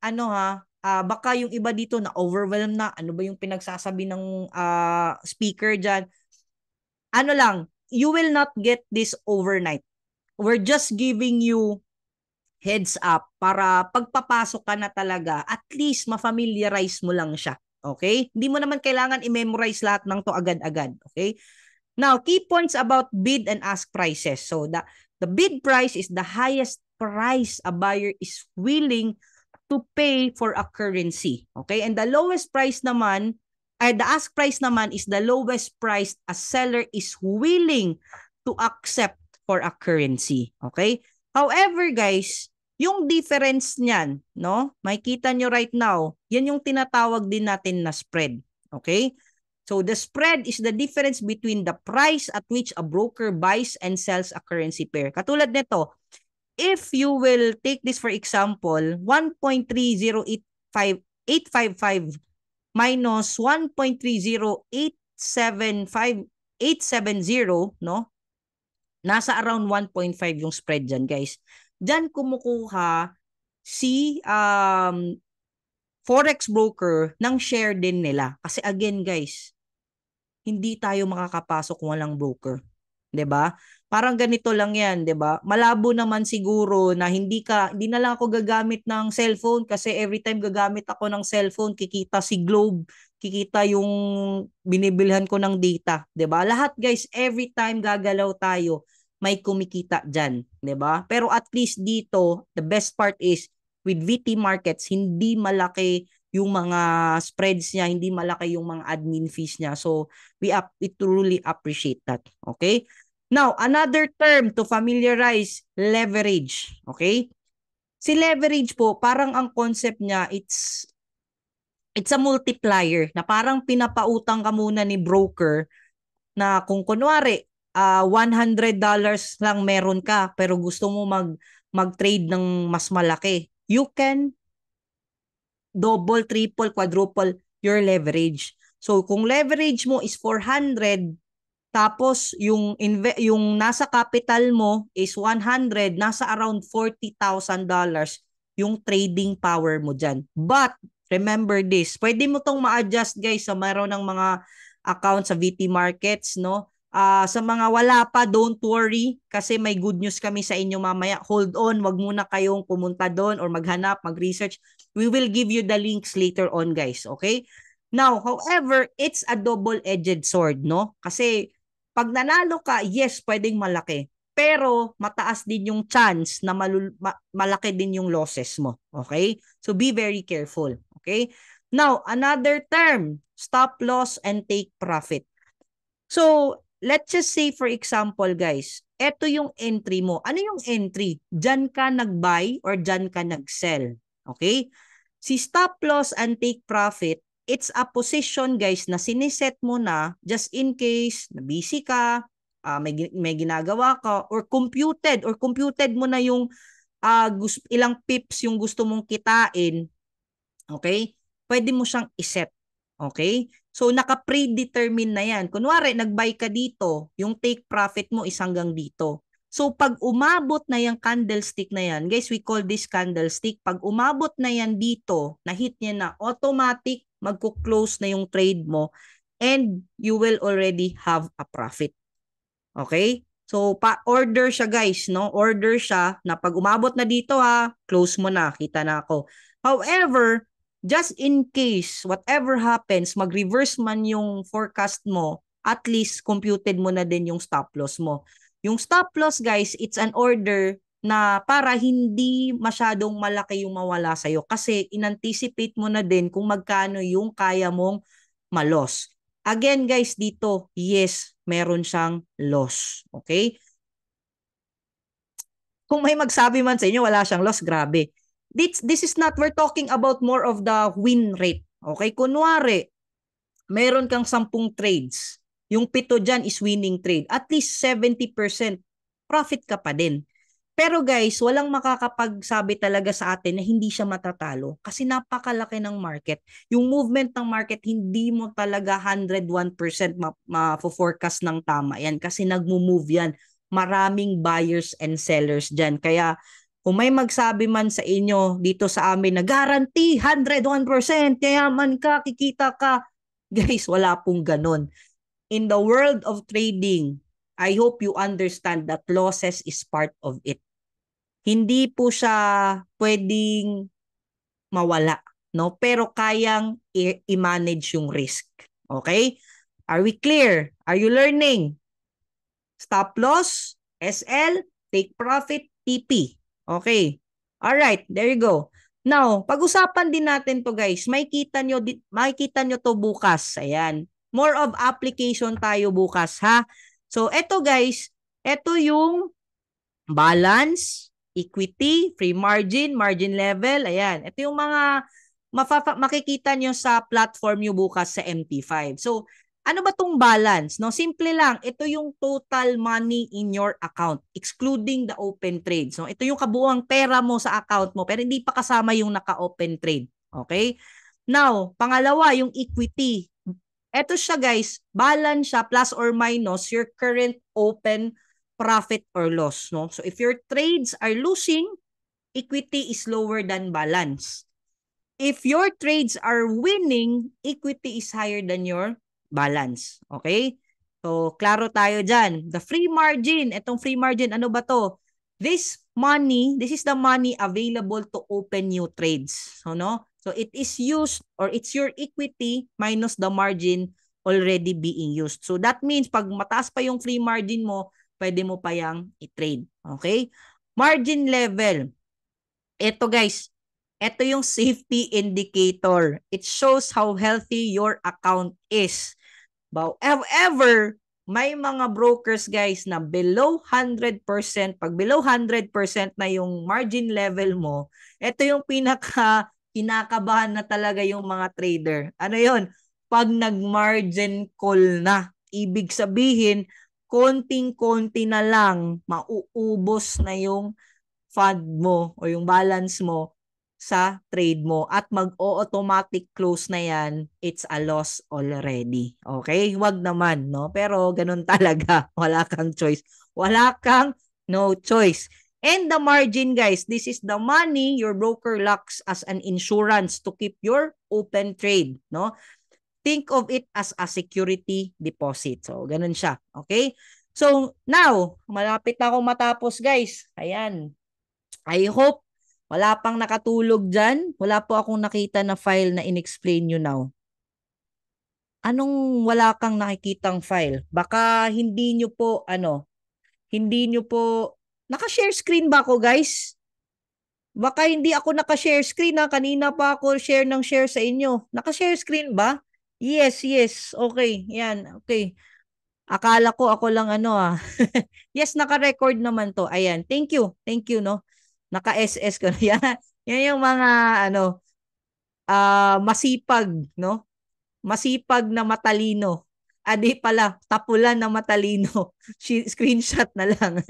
baka yung iba dito na overwhelmed na, ano ba yung pinagsasabi ng speaker dyan. Ano lang, you will not get this overnight. We're just giving you heads up para pagpapasok ka na talaga, at least ma-familiarize mo lang siya. Okay? Hindi mo naman kailangan i-memorize lahat ng to agad-agad. Okay? Now, key points about bid and ask prices. So, the bid price is the highest price a buyer is willing to pay for a currency. Okay? And the lowest price naman, the ask price naman is the lowest price a seller is willing to accept for a currency. Okay? However, guys, yung difference niyan, no? Makikita nyo right now, yan yung tinatawag din natin na spread. Okay? So the spread is the difference between the price at which a broker buys and sells a currency pair. Katulad nito, if you will take this for example, 1.30855 minus 1.30870, no? Nasa around 1.5 yung spread dyan, guys. Dyan kumukuha si forex broker ng share din nila. Kasi again, guys, hindi tayo makakapasok kung walang broker. 'Di ba? Parang ganito lang 'yan, 'di ba? Malabo naman siguro na hindi na lang ako gagamit ng cellphone kasi every time gagamit ako ng cellphone, kikita si Globe, kikita yung binibilhan ko ng data, 'di ba? Lahat guys, every time gagalaw tayo, may kumikita diyan, 'di ba? Pero at least dito, the best part is with VT Markets, hindi malaki yung mga spreads niya, hindi malaki yung mga admin fees niya. So, we truly appreciate that. Okay? Now, another term to familiarize, leverage. Okay? Si leverage po, parang ang concept niya, it's a multiplier na parang pinapautang ka muna ni broker na kung kunwari, $100 lang meron ka pero gusto mo mag-trade ng mas malaki, you can double, triple, quadruple your leverage. So kung leverage mo is 400, tapos yung nasa capital mo is 100, nasa around $40,000 yung trading power mo diyan. But remember this, pwede mo tong ma-adjust guys sa mayroon ng mga account sa VT Markets, no? Sa mga wala pa, don't worry kasi may good news kami sa inyo mamaya. Hold on, wag muna kayong pumunta doon or maghanap, mag-research. We will give you the links later on guys, okay? Now, however, it's a double-edged sword, no? Kasi pag nanalo ka, yes, pwedeng malaki. Pero mataas din yung chance na malaki din yung losses mo. Okay? So be very careful. Okay? Now, another term, stop loss and take profit. So, let's just say for example guys, eto yung entry mo. Ano yung entry? Diyan ka nag-buy or diyan ka nag-sell. Okay? Si stop loss and take profit, it's a position guys na siniset mo na just in case na busy ka, may ginagawa ka or computed mo na yung ilang pips yung gusto mong kitain. Okay? Pwede mo siyang iset. Okay? So naka-predetermine na yan. Kunwari nag-buy ka dito, yung take profit mo is hanggang dito. So pag umabot na yung candlestick na yan, guys, we call this candlestick. Pag umabot na yan dito, na-hit niya na, automatic magko-close na yung trade mo and you will already have a profit. Okay? So pa-order siya guys, no? Order siya na pag umabot na dito close mo na, kita na ako. However, just in case whatever happens, mag-reverse man yung forecast mo, at least computed mo na din yung stop loss mo. Yung stop loss guys, it's an order na para hindi masyadong malaki yung mawala sa'yo kasi in-anticipate mo na din kung magkano yung kaya mong malos. Again guys, dito, yes, meron siyang loss. Okay? Kung may magsabi man sa inyo, wala siyang loss, grabe. This is not, we're talking about more of the win rate. Okay? Kunwari, meron kang 10 trades. Yung 7 dyan is winning trade. At least 70% profit ka pa din. Pero guys, walang makakapagsabi talaga sa atin na hindi siya matatalo kasi napakalaki ng market. Yung movement ng market, hindi mo talaga 101% ma-forecast ng tama yan kasi nagmo-move yan. Maraming buyers and sellers dyan. Kaya kung may magsabi man sa inyo dito sa amin na guarantee 101%, yayaman ka, kikita ka, guys, wala pong ganun. In the world of trading, I hope you understand that losses is part of it. Hindi po siya pwedeng mawala, no? Pero kayang i-manage yung risk. Okay? Are we clear? Are you learning? Stop loss, SL, take profit, TP. Okay. All right, there you go. Now, pag-usapan din natin to guys. Makikita nyo to bukas. Ayan. More of application tayo bukas, ha? So, eto guys, eto yung balance, equity, free margin, margin level. Ayan. Ito yung mga makikita nyo sa platform nyo bukas sa MT5. So, ano ba tong balance? No, simple lang. Ito yung total money in your account, excluding the open trade. So, ito yung kabuuang pera mo sa account mo, pero hindi pa kasama yung naka-open trade. Okay? Now, pangalawa, yung equity. Ito siya guys, balance siya plus or minus your current open profit or loss. No? So if your trades are losing, equity is lower than balance. If your trades are winning, equity is higher than your balance. Okay? So, klaro tayo dyan. The free margin, itong free margin, ano ba to? This is the money available to open new trades. So, no? So, it is used or it's your equity minus the margin already being used. So, that means pag mataas pa yung free margin mo, pwede mo pa yang i-trade. Okay? Margin level. Ito guys, ito yung safety indicator. It shows how healthy your account is. However, may mga brokers guys na below 100%, pag below 100% na yung margin level mo, ito yung kinakabahan na talaga yung mga trader. Ano yun? Pag nag-margin call na. Ibig sabihin, konting-konti na lang, mauubos na yung fund mo o yung balance mo sa trade mo at mag-automatic close na yan, it's a loss already. Okay? Wag naman, no? Pero ganun talaga. Wala kang choice. Wala kang no choice. And the margin, guys, this is the money your broker locks as an insurance to keep your open trade, no? Think of it as a security deposit. So, ganun siya. Okay? So, now, malapit na akong matapos, guys. Ayan. I hope wala pang nakatulog dyan. Wala po akong nakita na file na in-explain nyo now. Anong wala kang nakikitang file? Baka hindi nyo po, hindi nyo po, naka-share screen ba ako, guys? Baka hindi ako naka-share screen ha. Kanina pa ako share ng share sa inyo. Naka-share screen ba? Yes, yes. Okay, yan. Okay. Akala ko ako lang Yes, naka-record naman to. Ayan. Thank you. Thank you, no? Naka-SS ko. Yan, yan yung mga masipag, no? Masipag na matalino. Di pala, tapulan na matalino. Screenshot na lang.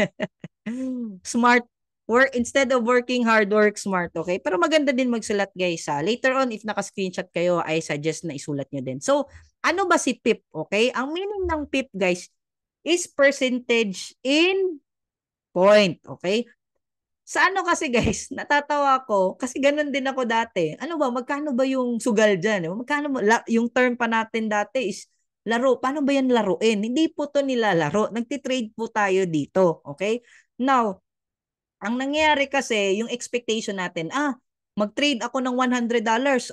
Smart work instead of working hard, work smart, okay? Pero maganda din magsulat, guys. Later on, if naka-screenshot kayo, I suggest na isulat nyo din. So, ano ba si PIP, okay? Ang meaning ng PIP, guys, is percentage in point, okay? Sa ano kasi, guys, natatawa ko kasi ganun din ako dati. Ano ba, magkano ba yung sugal dyan? Magkano yung term pa natin dati is laro. Paano ba yan laruin? Hindi po to nilalaro. Nagtitrade po tayo dito, okay? Now, ang nangyayari kasi, yung expectation natin, mag-trade ako ng $100.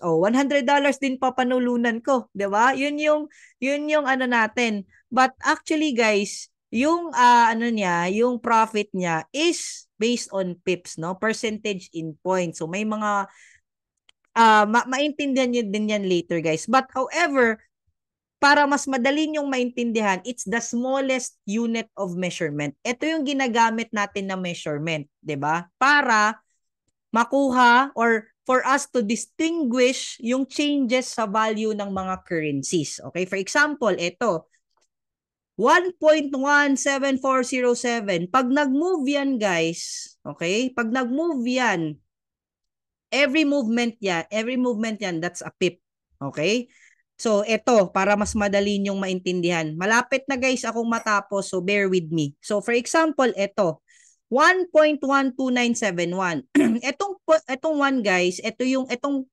$100 din papanulunan ko, 'di ba? Yun yung ano natin. But actually, guys, yung yung profit niya is based on pips, no? Percentage in points. So may mga maintindihan niyo din yan later, guys. But however, para mas madali nyong maintindihan, it's the smallest unit of measurement. Ito yung ginagamit natin na measurement, 'di ba? Para makuha or for us to distinguish yung changes sa value ng mga currencies. Okay? For example, ito, 1.17407. Pag nag-move yan, guys, okay? Pag nag-move yan, every movement yan, that's a pip. Okay? So, ito, para mas madali nyong maintindihan. Malapit na, guys, akong matapos, so bear with me. So, for example, ito, 1.12971. Etong one, guys, itong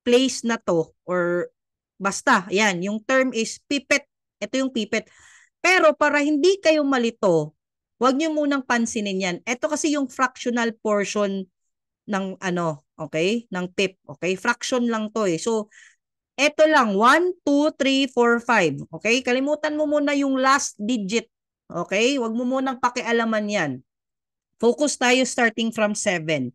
place na to, or basta, yan, yung term is pipet. Ito yung pipet. Pero para hindi kayo malito, wag nyo munang pansinin yan. Ito kasi yung fractional portion ng okay? Ng pip, okay? Fraction lang to eh. So, eto lang, 1, 2, 3, 4, 5. Okay? Kalimutan mo muna yung last digit. Okay? Wag mo munang pakialaman yan. Focus tayo starting from 7.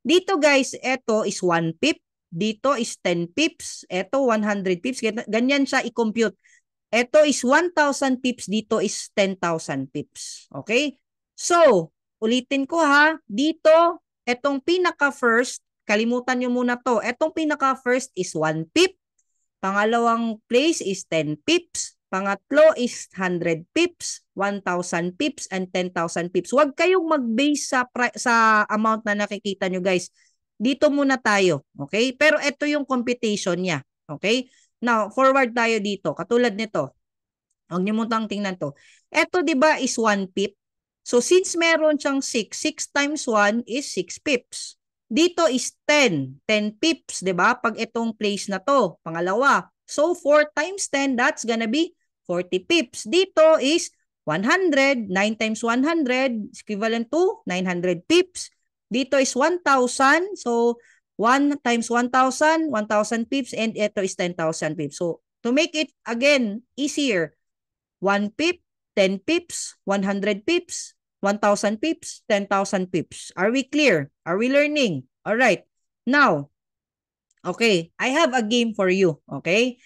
Dito, guys, eto is 1 pip. Dito is 10 pips. Eto, 100 pips. Ganyan siya i-compute. Eto is 1,000 pips. Dito is 10,000 pips. Okay? So, ulitin ko ha. Dito, etong pinaka-first, kalimutan nyo muna to. Etong pinaka-first is 1 pip. Pangalawang place is 10 pips. Pangatlo is 100 pips, 1,000 pips, and 10,000 pips. Huwag kayong mag-base sa amount na nakikita nyo, guys. Dito muna tayo, okay? Pero ito yung computation niya, okay? Now, forward tayo dito. Katulad nito. Huwag nyo munang tingnan to. Ito, di ba, is 1 pip. So, since meron siyang 6, 6 times 1 is 6 pips. Dito is 10. 10 pips, di ba? Pag itong place na to, pangalawa. So, 4 times 10, that's gonna be 40 pips. Dito is 100. 9 times 100 is equivalent to 900 pips. Dito is 1,000. So, 1 times 1,000, 1,000 pips. And ito is 10,000 pips. So, to make it, again, easier, 1 pip, 10 pips, 100 pips, 1,000 pips, 10,000 pips. Are we clear? Are we learning? All right. Now, okay, I have a game for you. Okay?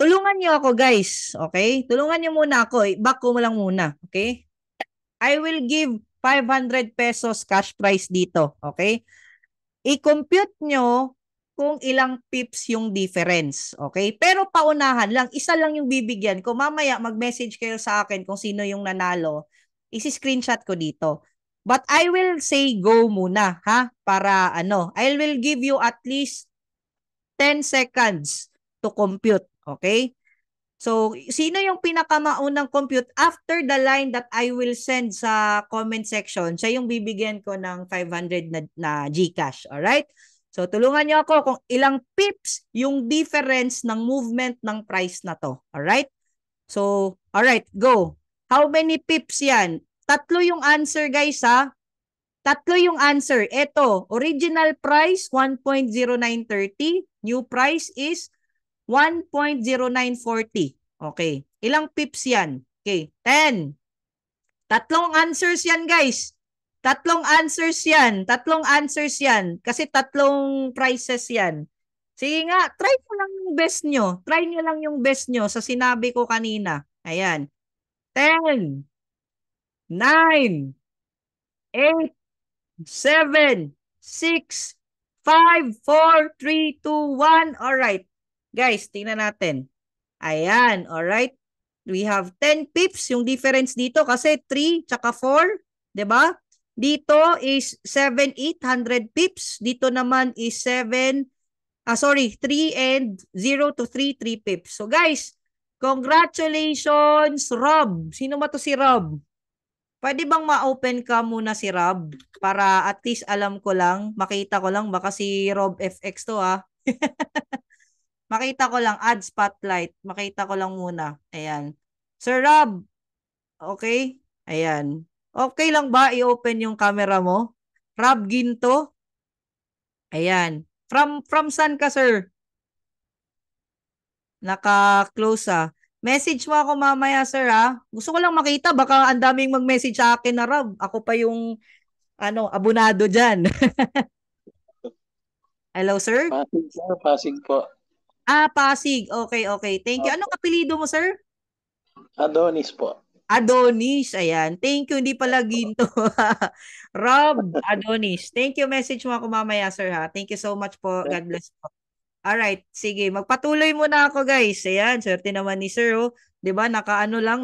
Tulungan niyo ako, guys. Okay? Tulungan niyo muna ako. Back ko lang muna. Okay? I will give 500 pesos cash prize dito. Okay? I-compute nyo kung ilang pips yung difference. Okay? Pero paunahan lang, isa lang yung bibigyan ko. Mamaya mag-message kayo sa akin kung sino yung nanalo. Isi-screenshot ko dito. But I will say go muna, ha? Para I will give you at least 10 seconds to compute. Okay? So, sino yung pinakamaunang compute after the line that I will send sa comment section? Siya yung bibigyan ko ng 500 na GCash. Alright? So, tulungan niyo ako kung ilang pips yung difference ng movement ng price na to. Alright? So, alright, go. How many pips yan? Tatlo yung answer, guys, ha? Tatlo yung answer. Ito, original price, 1.0930. New price is 1.0940. Okay. Ilang pips yan? Okay. 10. Tatlong answers yan, guys. Tatlong answers yan. Tatlong answers yan. Kasi tatlong prices yan. Sige nga, try mo lang yung best nyo. Try nyo lang yung best nyo sa sinabi ko kanina. Ayan. 10, 9, 8, 7, 6, 5, 4, 3, 2, 1. Alright. Guys, tingnan natin. Ayan, alright. We have 10 pips yung difference dito kasi 3 tsaka 4, 'di ba? Dito is 7, 800 pips. Dito naman is 3 and 0 to 3, 3 pips. So guys, congratulations, Rob. Sino ba to si Rob? Pwede bang ma-open ka muna si Rob para at least alam ko lang, makita ko lang baka si Rob FX to ha. Makita ko lang, add spotlight. Makita ko lang muna. Ayan. Sir Rob, okay? Ayan. Okay lang ba i-open yung camera mo? Rob Ginto? Ayan. From saan ka, sir? Naka-close ah. Message mo ako mamaya, sir ha? Gusto ko lang makita. Baka ang daming mag-message sa akin na Rob. Ako pa yung abonado dyan. Hello, sir? Pasig, sir. Pasig po. Pasig. Okay, okay. Thank you. Anong apelido mo, sir? Adonis po. Adonis, ayan. Thank you, hindi pala Ginto. Rob Adonis. Thank you, message mo ako mamaya, sir, ha. Thank you so much po. God bless po. Alright, sige. Magpatuloy muna ako, guys. Ayan, swerte naman ni sir, oh. 'Di ba? Nakaano lang,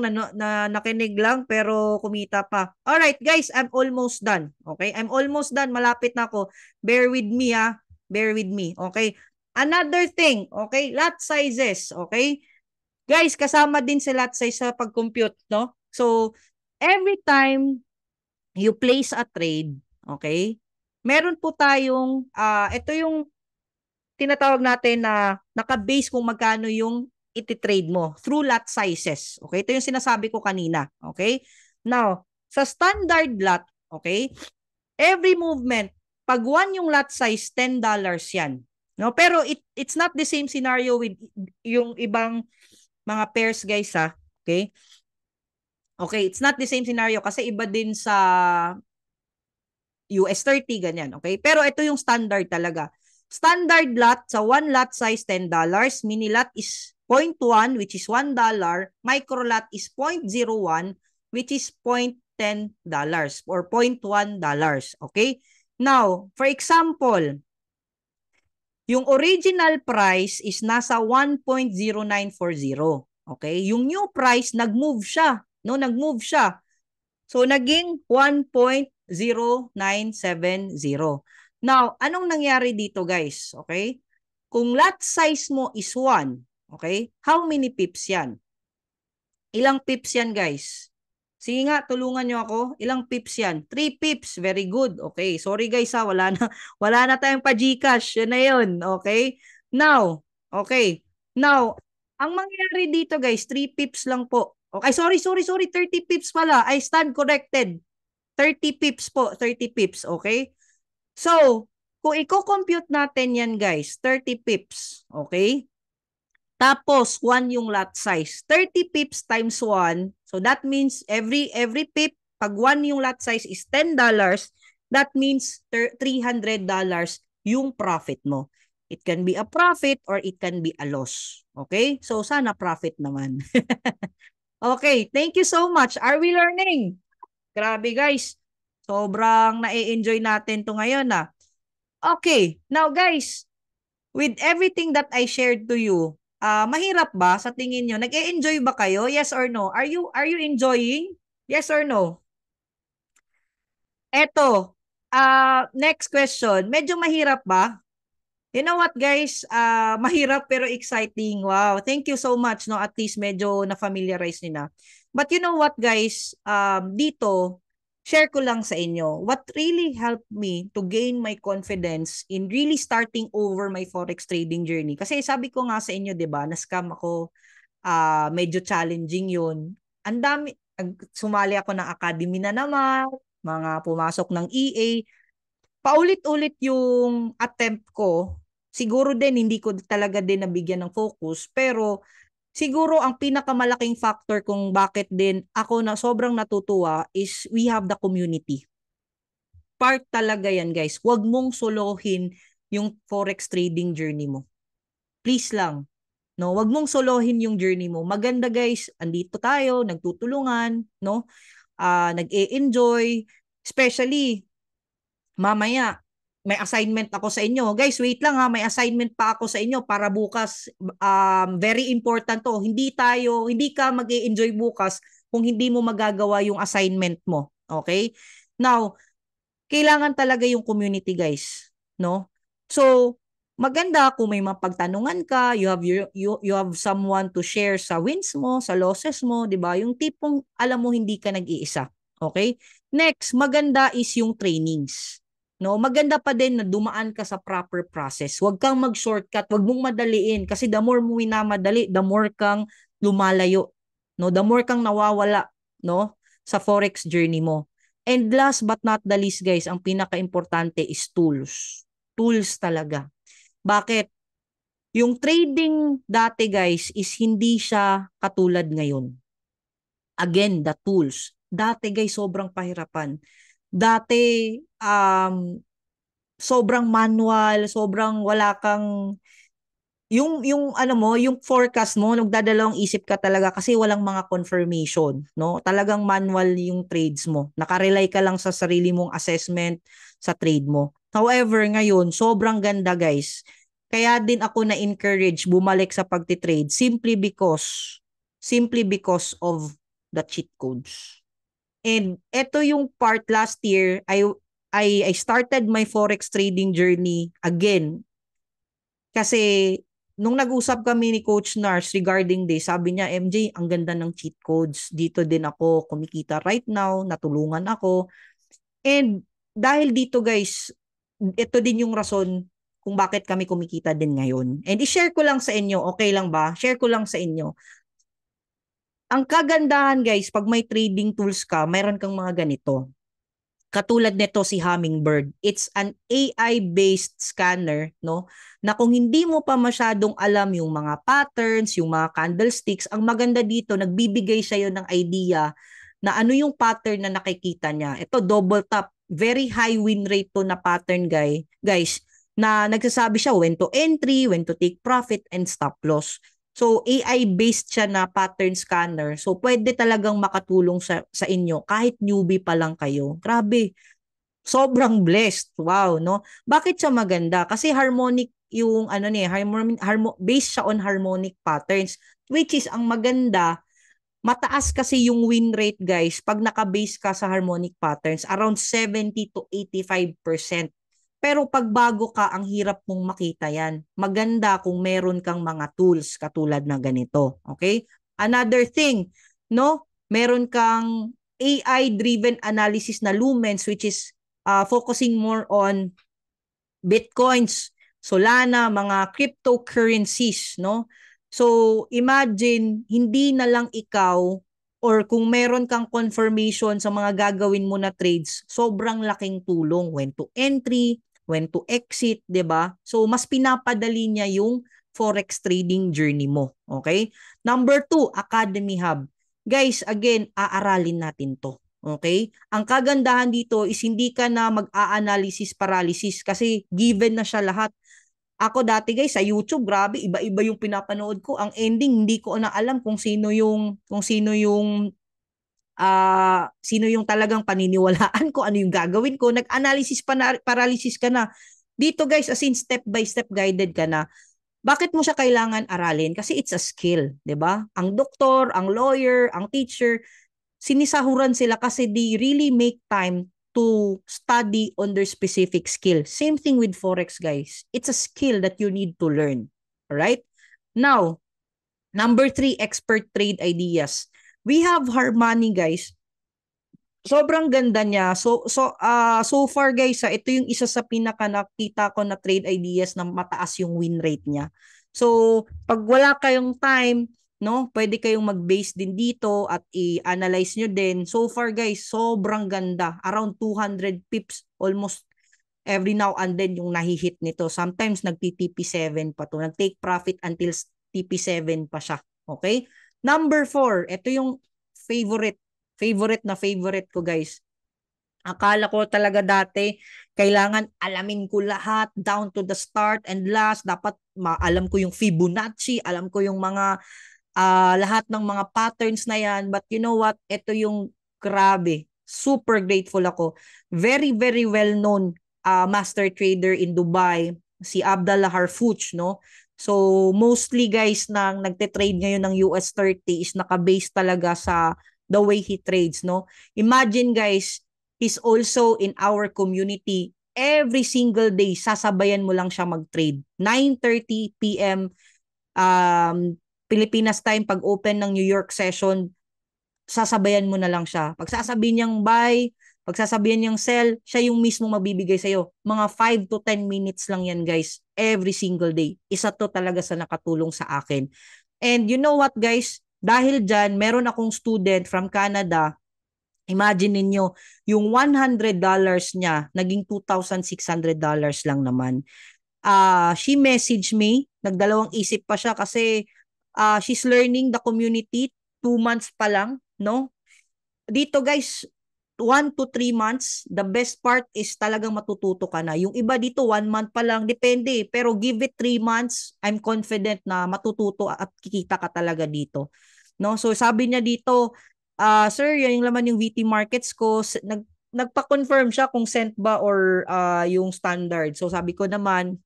nakinig lang, pero kumita pa. Alright, guys, I'm almost done. Okay? I'm almost done. Malapit na ako. Bear with me, ha. Bear with me. Okay? Another thing, okay? Lot sizes, okay? Guys, kasama din sa lot size sa pag-compute, no? So, every time you place a trade, okay, meron po tayong, ito yung tinatawag natin na naka-base kung magkano yung iti-trade mo through lot sizes. Okay, ito yung sinasabi ko kanina. Okay, now, sa standard lot, okay, every movement, pag 1 yung lot size, $10 yan. No, pero it's not the same scenario with yung ibang mga pairs, guys, ha. Okay? Okay, it's not the same scenario kasi iba din sa US 30, ganyan. Okay? Pero ito yung standard talaga. Standard lot, sa 1 lot size, $10. Mini lot is 0.1, which is $1. Micro lot is 0.01, which is $0.10 or $0.1. Okay? Now, for example, yung original price is nasa 1.0940. Okay? Yung new price, nag-move siya. No, nag-move siya. So, naging 1.0970. Now, anong nangyari dito, guys? Okay? Kung lot size mo is 1, okay? How many pips yan? Ilang pips yan, guys? Sige nga, tulungan nyo ako. Ilang pips yan? 3 pips. Very good. Okay. Sorry guys ha. Wala na tayong pa-Gcash. Yan na yun. Okay. Now, okay. Now, ang mangyayari dito guys, 3 pips lang po. Okay. Sorry. 30 pips pala. I stand corrected. 30 pips po. 30 pips. Okay. So, kung i-compute natin yan guys, 30 pips. Okay. Tapos, 1 yung lot size. 30 pips times 1. So, that means every pip, pag 1 yung lot size is $10, that means $300 yung profit mo. It can be a profit or it can be a loss. Okay? So, sana profit naman. Okay, thank you so much. Are we learning? Grabe guys. Sobrang na-enjoy natin to ngayon ah. Okay, now guys, with everything that I shared to you, mahirap ba sa tingin nyo? Nag-e-enjoy ba kayo? Yes or no? Are you enjoying? Yes or no? Eto, next question. Medyo mahirap ba? You know what guys, mahirap pero exciting. Wow, thank you so much no, at least medyo na-familiarize niyo na. But you know what guys, dito share ko lang sa inyo what really helped me to gain my confidence in really starting over my forex trading journey. Kasi sabi ko nga sa inyo, 'di ba, na-scam ako, medyo challenging 'yun. Ang dami sumali ako ng academy na naman, mga pumasok ng EA, paulit-ulit yung attempt ko. Siguro din hindi ko talaga din nabigyan ng focus, pero siguro ang pinakamalaking factor kung bakit din ako na sobrang natutuwa is we have the community. Part talaga yan guys. Huwag mong solohin yung forex trading journey mo. Please lang. No, wag mong solohin yung journey mo. Maganda guys, andito tayo, nagtutulungan, no? Nag-e-enjoy, especially mamaya may assignment ako sa inyo. Guys, wait lang ha, may assignment pa ako sa inyo para bukas. Very important to. Hindi ka mag-e-enjoy bukas kung hindi mo magagawa yung assignment mo. Okay? Now, kailangan talaga yung community, guys, no? So, maganda kung may mapagtanungan ka, you have someone to share sa wins mo, sa losses mo, 'di ba? Yung tipong alam mo hindi ka nag-iisa. Okay? Next, maganda is yung trainings. No, maganda pa din na dumaan ka sa proper process. Huwag kang mag-shortcut, huwag mong madaliin kasi the more mo minamadali, the more kang lumalayo, no? The more kang nawawala, no, sa forex journey mo. And last but not the least, guys, ang pinaka-importante is tools. Tools talaga. Bakit? Yung trading dati, guys, is hindi siya katulad ngayon. Again, the tools. Dati, guys, sobrang pahirapan. Dati, sobrang manual, sobrang wala kang yung ano mo, yung forecast mo, nagdadalawang isip ka talaga kasi walang mga confirmation, no? Talagang manual yung trades mo. Nakarely ka lang sa sarili mong assessment sa trade mo. However, ngayon, sobrang ganda, guys. Kaya din ako na-encourage bumalik sa pagtitrade simply because of the cheat codes. And ito yung part last year, I started my forex trading journey again kasi nung nag-usap kami ni Coach Nars regarding this, sabi niya, MJ, ang ganda ng cheat codes. Dito din ako kumikita right now, natulungan ako. And dahil dito guys, ito din yung rason kung bakit kami kumikita din ngayon. And i-share ko lang sa inyo, okay lang ba? Share ko lang sa inyo. Ang kagandahan guys, pag may trading tools ka, mayroon kang mga ganito. Katulad nito si Hummingbird. It's an AI-based scanner, no? Na kung hindi mo pa masyadong alam yung mga patterns, yung mga candlesticks, ang maganda dito, nagbibigay siya ng idea na ano yung pattern na nakikita niya. Ito, double top. Very high win rate to na pattern, guys, na nagsasabi siya when to entry, when to take profit, and stop loss. So, AI-based siya na pattern scanner. So, pwede talagang makatulong sa inyo kahit newbie pa lang kayo. Grabe, sobrang blessed. Wow, no? Bakit siya maganda? Kasi harmonic yung ano niya, based siya on harmonic patterns. Which is, ang maganda, mataas kasi yung win rate, guys, pag naka-base ka sa harmonic patterns, around 70 to 85%. Pero pag bago ka, ang hirap mong makita yan. Maganda kung meron kang mga tools katulad na ganito. Okay? Another thing, no? Meron kang AI-driven analysis na Lumens, which is focusing more on Bitcoins, Solana, mga cryptocurrencies, no? So, imagine, hindi na lang ikaw or kung meron kang confirmation sa mga gagawin mo na trades, sobrang laking tulong when to entry, when to exit, 'di ba? So, mas pinapadali niya yung forex trading journey mo, okay? Number 2, Academy Hub. Guys, again, aaralin natin 'to. Okay? Ang kagandahan dito is hindi ka na mag-a-analysis paralysis kasi given na siya lahat. Ako dati guys sa YouTube, grabe, iba-iba yung pinapanood ko. Ang ending hindi ko na alam kung sino yung talagang paniniwalaan ko, ano yung gagawin ko. Nag-analysis paralysis ka na. Dito guys, as in step by step guided ka na. Bakit mo siya kailangan aralin? Kasi it's a skill, 'di ba? Ang doktor, ang lawyer, ang teacher, sinisahuran sila kasi they really make time to study on their specific skill. Same thing with Forex, guys. It's a skill that you need to learn. Alright? Now, number 3, expert trade ideas. We have Harmony, guys. Sobrang ganda niya. So far guys, ito yung isa sa pinaka nakita ko na trade ideas na mataas yung win rate niya. So, pag wala kayong time, no, pwede kayong mag-base din dito at i-analyze nyo din. So far guys, sobrang ganda. Around 200 pips almost every now and then yung nahihit nito. Sometimes nagti-TP7 pa to. Nag-take profit until TP7 pa siya. Okay? Number 4, ito yung favorite ko guys. Akala ko talaga dati, kailangan alamin ko lahat down to the start and last. Dapat alam ko yung Fibonacci, alam ko yung mga lahat ng mga patterns na yan. But you know what? Ito yung grabe. Super grateful ako. Very, very well-known master trader in Dubai, si Abdallah Harfouch, no? So, mostly guys, nang nagte-trade ngayon ng US 30 is naka-base talaga sa the way he trades, no? Imagine guys, he's also in our community. Every single day, sasabayan mo lang siya mag-trade. 9:30 p.m. Pilipinas time, pag open ng New York session, sasabayan mo na lang siya. Pag sasabihin niyang buy, pag sasabihin niyang sell, siya yung mismo mabibigay sa'yo. Mga 5 to 10 minutes lang yan guys, every single day. Isa to talaga sa nakatulong sa akin. And you know what guys, dahil dyan, meron akong student from Canada. Imagine ninyo, yung $100 niya, naging $2,600 lang naman. She messaged me, nagdalawang isip pa siya kasi she's learning the community 2 months pa lang, no? Dito guys, 1 to 3 months, the best part is talagang matututo ka na. Yung iba dito, 1 month pa lang, depende. Pero give it 3 months, I'm confident na matututo at kikita ka talaga dito. No? So sabi niya dito, sir, yan yung laman yung VT markets ko. Nagpa-confirm siya kung cent ba or yung standard. So sabi ko naman,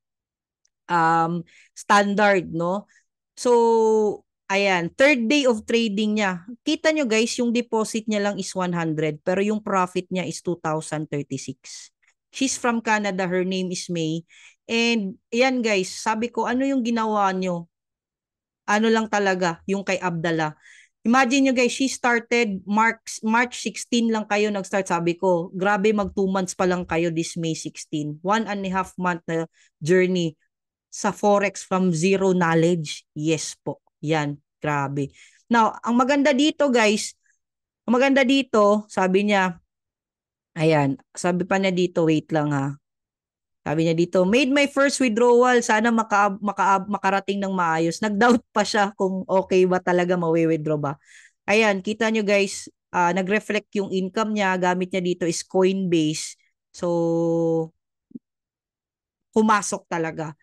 standard, no? So, ayan, third day of trading niya. Kita nyo guys, yung deposit niya lang is 100, pero yung profit niya is 2,036. She's from Canada, her name is May. And, ayan guys, sabi ko, ano yung ginawa nyo? Ano lang talaga, yung kay Abdallah. Imagine nyo guys, she started March 16 lang kayo nag-start. Sabi ko, grabe mag 2 months pa lang kayo this May 16. 1.5 month na journey sa Forex from zero knowledge. Yes po. Yan. Grabe. Now, ang maganda dito guys, ang maganda dito, sabi niya, ayan, sabi pa niya dito, wait lang ha. Sabi niya dito, made my first withdrawal. Sana makarating ng maayos. Nag-doubt pa siya kung okay ba talaga mawi-withdraw ba. Ayan, kita nyo guys, nag-reflect yung income niya. Gamit niya dito is Coinbase. So, pumasok talaga.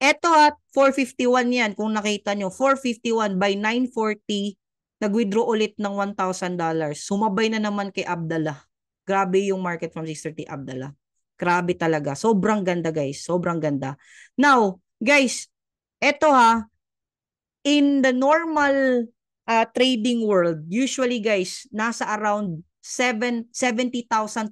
Eto at 451 yan. Kung nakita nyo, 451 by 940, nag-withdraw ulit ng $1,000. Sumabay na naman kay Abdallah. Grabe yung market from 630 Abdallah. Grabe talaga. Sobrang ganda guys. Sobrang ganda. Now, guys, eto ha, in the normal trading world, usually guys, nasa around 70,000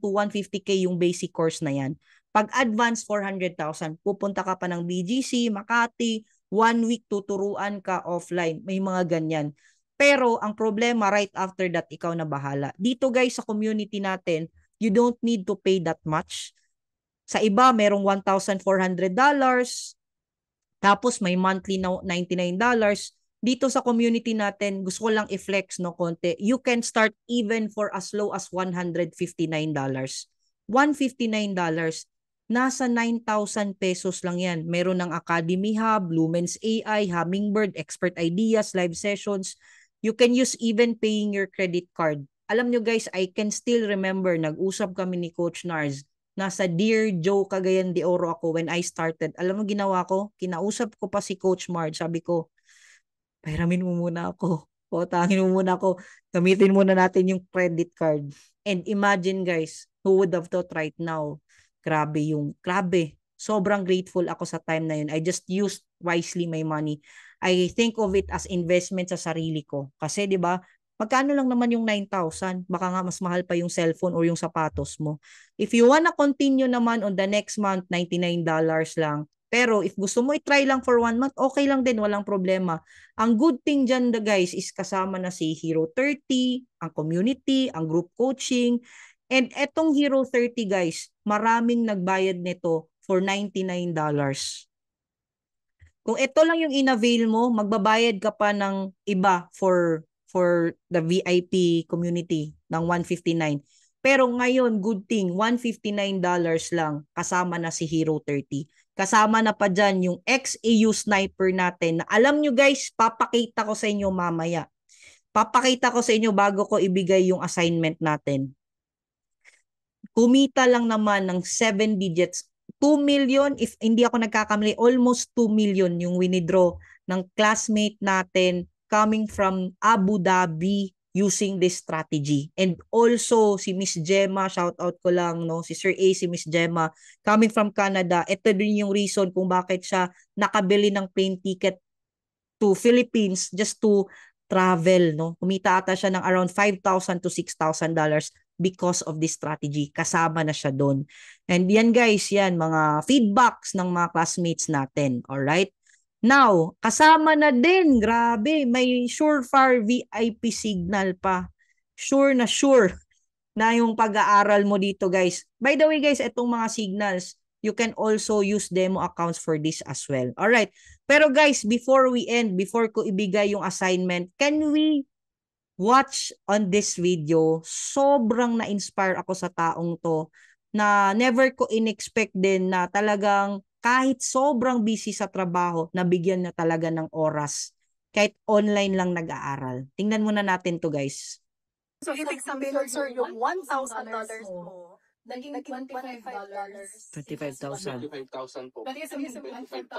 to 150K yung basic course na yan. Pag advance 400,000, pupunta ka pa ng BGC, Makati, 1 week tuturuan ka offline. May mga ganyan. Pero ang problema, right after that, ikaw na bahala. Dito guys, sa community natin, you don't need to pay that much. Sa iba, merong $1,400. Tapos may monthly na $99. Dito sa community natin, gusto ko lang i-flex no konti. You can start even for as low as $159. $159, nasa 9,000 pesos lang yan. Meron ng Academy Hub, Lumens AI, Hummingbird, Expert Ideas, live sessions. You can use even paying your credit card. Alam nyo guys, I can still remember, nag-usap kami ni Coach Nars. Nasa Dear Joe Cagayan de Oro ako when I started. Alam mo ginawa ko? Kinausap ko pa si Coach Marge. Sabi ko, pahiramin mo muna ako. Tangin mo muna ako. Gamitin muna natin yung credit card. And imagine guys, who would have thought right now? Grabe. sobrang grateful ako sa time na yun. I just used wisely my money. I think of it as investment sa sarili ko. Kasi 'di ba, magkano lang naman yung 9,000? Baka nga mas mahal pa yung cellphone or yung sapatos mo. If you wanna continue naman on the next month, $99 lang. Pero if gusto mo i-try lang for 1 month, okay lang din, walang problema. Ang good thing dyan, guys, is kasama na si Hero 30, ang community, ang group coaching. And etong Hero 30, guys, maraming nagbayad nito for $99. Kung ito lang yung in-avail mo, magbabayad ka pa ng iba for the VIP community ng 159. Pero ngayon, good thing, $159 lang kasama na si Hero 30. Kasama na pa dyan yung XAU sniper natin na alam nyo guys, papakita ko sa inyo mamaya. Papakita ko sa inyo bago ko ibigay yung assignment natin. Kumita lang naman ng 7 digits. 2 million, if hindi ako nagkakamali, almost 2 million yung winidraw ng classmate natin coming from Abu Dhabi using this strategy. And also, si Miss Gemma, shout out ko lang, no? Si Sir A, si Miss Gemma, coming from Canada. Ito din yung reason kung bakit siya nakabili ng plane ticket to Philippines just to travel, no? Kumita ata siya ng around $5,000 to $6,000 because of this strategy. Kasama na siya doon. And yan guys, yan mga feedbacks ng mga classmates natin. Alright? Now, kasama na din, grabe, may Surefire VIP signal pa. Sure na yung pag-aaral mo dito guys. By the way guys, itong mga signals, you can also use demo accounts for this as well. Alright? Pero guys, before we end, before ko ibigay yung assignment, can we watch on this video? Sobrang na-inspire ako sa taong to na never ko in-expect din na talagang kahit sobrang busy sa trabaho, nabigyan na talaga ng oras. Kahit online lang nag-aaral. Tingnan muna natin to guys. So, ibig sabihin, sir, yung $1,000 mo, naging $25. 25,000. 25,000 po. Ibig sabihin, $25,000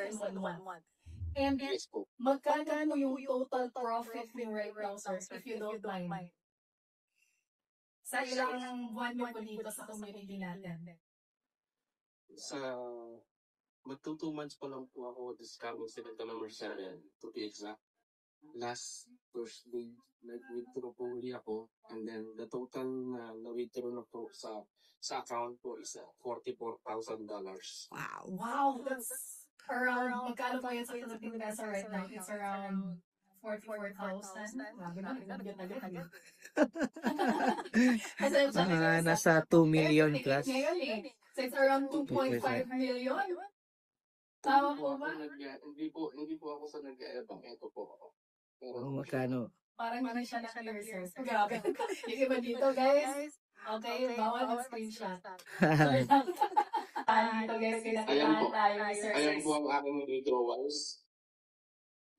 in 1 month. And Yes po. magkano yung total profit mo right now, sir, if you don't mind? Sa ilang buwan mo po dito sa community natin? Sa magto 2 months pa lang po ako this coming September 7 to be exact. Last Thursday, nag-withdraw po uli ako, and then the total na-withdraw na po sa account po is $44,000. Wow. Wow, that's around, magkano pa yan sa Philippine peso right now? It's around 44,000. Grabe na, nagagad. Nasa 2 million plus. Ngayon eh. So it's around 2.5 million. Tama po ba? Hindi po ako sa nag-aabang. Ito po ako. Pero Magkano? Parang hindi siya na-clear, sir. Grabe. Yung iba dito, guys. Okay, bawal ang screenshot. Dito, guys, kinakailangan tayo ni Sir ayan Sir. po ang aking withdrawals.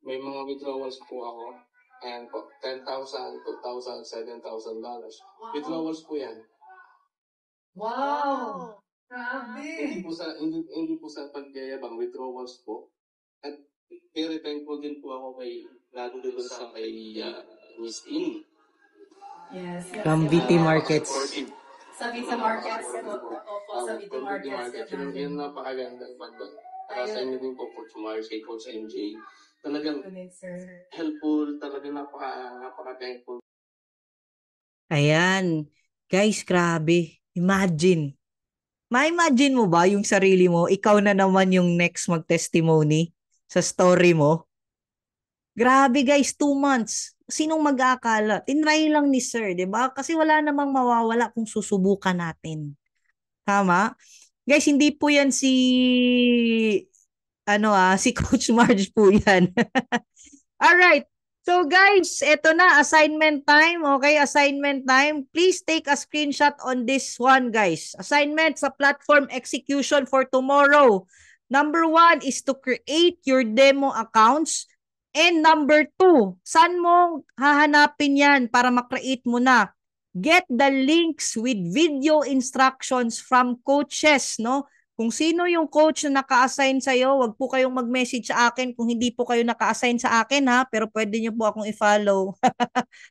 May mga withdrawals po ako. Ayan po, $10,000, $2,000, $7,000. Withdrawals po yan. Wow! Grabe! Hindi po sa pagyayabang, withdrawals po. At very thankful din po ako lalo din sa kay Miss In. Yes. From VT Markets. Sa VT Markets. Opo, sa VT Markets. Yan napakaganda pa doon. Para sa inyo din po, Coach Mars, kay Coach MJ. Talagang Sir. helpful, talagang napaka-thankful. Ayan. Guys, grabe. Imagine. Ma-imagine mo ba yung sarili mo, ikaw na naman yung next mag-testimony sa story mo? Grabe guys, 2 months. Sinong mag-aakala? Tinry lang ni Sir, 'di ba? Kasi wala namang mawawala kung susubukan natin. Tama? Guys, hindi po 'yan si Coach Marge po 'yan. All right. So guys, eto na, assignment time. Okay, assignment time. Please take a screenshot on this one, guys. Assignment sa platform execution for tomorrow. Number 1 is to create your demo accounts. And number 2, saan mo hahanapin yan para makreate mo na? Get the links with video instructions from coaches, no? Kung sino yung coach na naka-assign sa'yo, wag po kayong mag-message sa akin kung hindi po kayo naka-assign sa akin, ha? Pero pwede niyo po akong i-follow.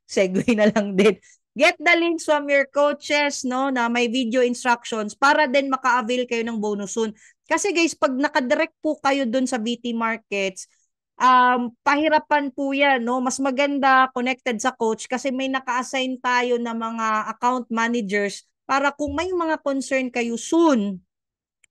Segue na lang din. Get the links from your coaches, no, na may video instructions para din maka-avail kayo ng bonus soon. Kasi guys, pag nakadirect po kayo dun sa BT Markets, pahirapan po yan, no? Mas maganda connected sa coach kasi may naka-assign tayo na mga account managers para kung may mga concern kayo soon,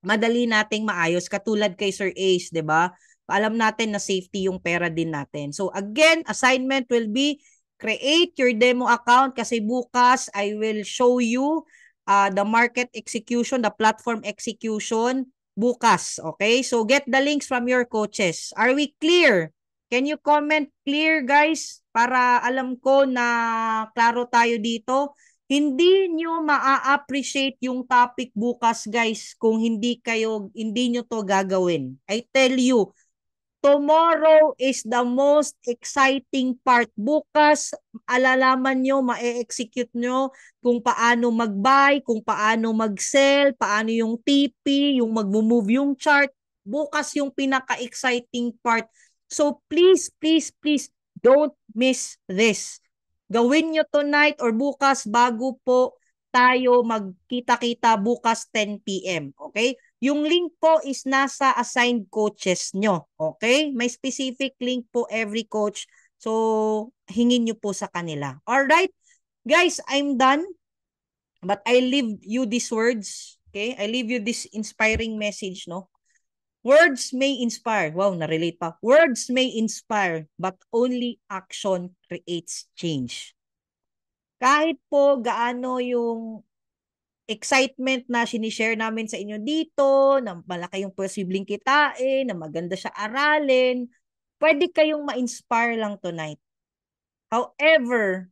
madali nating maayos katulad kay Sir Ace, 'di ba? Alam natin na safety yung pera din natin. So again, assignment will be create your demo account kasi bukas I will show you the market execution, the platform execution bukas. Okay? So get the links from your coaches. Are we clear? Can you comment clear, guys? Para alam ko na klaro tayo dito. Hindi nyo maa-appreciate yung topic bukas, guys, kung hindi nyo to gagawin. I tell you, tomorrow is the most exciting part. Bukas, alalaman nyo, ma-execute nyo kung paano mag-buy, kung paano mag-sell, paano yung TP, yung mag-move yung chart. Bukas yung pinaka-exciting part. So please, please, please, don't miss this. Gawin nyo tonight or bukas bago po tayo magkita-kita bukas 10 p.m. Okay? Yung link po is nasa assigned coaches nyo. Okay? May specific link po every coach. So, hingin nyo po sa kanila. Alright? Guys, I'm done. But I leave you these words. Okay? I leave you this inspiring message, no? Words may inspire. Wow, na-relate pa. Words may inspire, but only action creates change. Kahit po gaano yung excitement na sinishare namin sa inyo dito, na malaki yung posibleng kitain, na maganda siya aralin, pwede kayong ma-inspire lang tonight. However,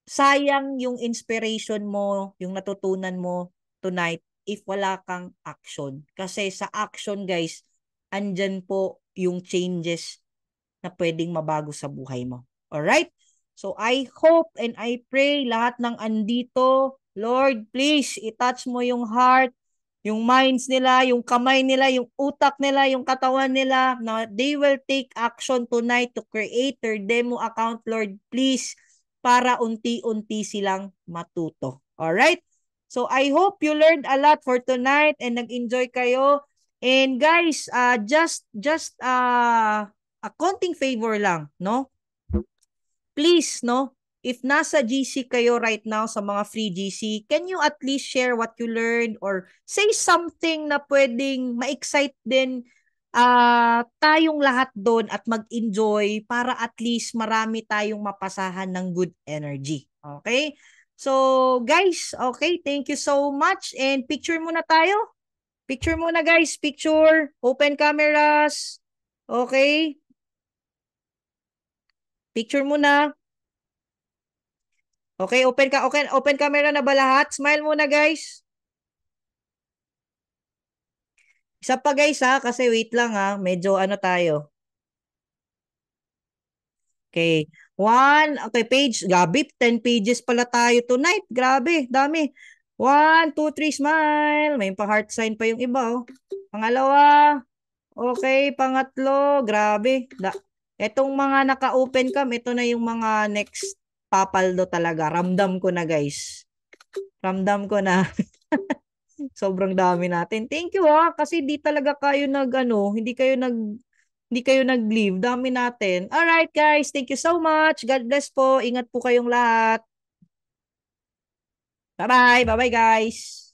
sayang yung inspiration mo, yung natutunan mo tonight if wala kang action. Kasi sa action, guys, andyan po yung changes na pwedeng mabago sa buhay mo. Alright? So I hope and I pray lahat ng andito, Lord, please, itouch mo yung heart, yung minds nila, yung kamay nila, yung utak nila, yung katawan nila, na they will take action tonight to create their demo account, Lord, please, para unti-unti silang matuto. Alright? So I hope you learned a lot for tonight and nag-enjoy kayo. And guys, just a konting favor lang, no? Please, no? If nasa GC kayo right now sa mga free GC, can you at least share what you learned or say something na pwedeng ma-excite din tayong lahat doon at mag-enjoy para at least marami tayong mapasahan ng good energy. Okay? So, guys, okay, thank you so much. And picture muna tayo. Picture muna, guys. Picture. Open cameras. Okay? Picture muna. Okay, open camera na ba lahat? Smile muna, guys. Isa pa, guys, ha, kasi wait lang, ha. Medyo ano tayo. Okay. Okay, page. Gabi, 10 pages pala tayo tonight. Grabe, dami. 1, 2, 3, smile. May pa-heart sign pa yung iba, oh. Pangalawa. Okay, pangatlo. Grabe. Etong mga naka-open cam, ito na yung mga next papaldo talaga. Ramdam ko na, guys. Ramdam ko na. Sobrang dami natin. Thank you, ha. Kasi di talaga kayo hindi kayo nag-leave. Dami natin. Alright, guys. Thank you so much. God bless po. Ingat po kayong lahat. Bye-bye. Bye-bye, guys.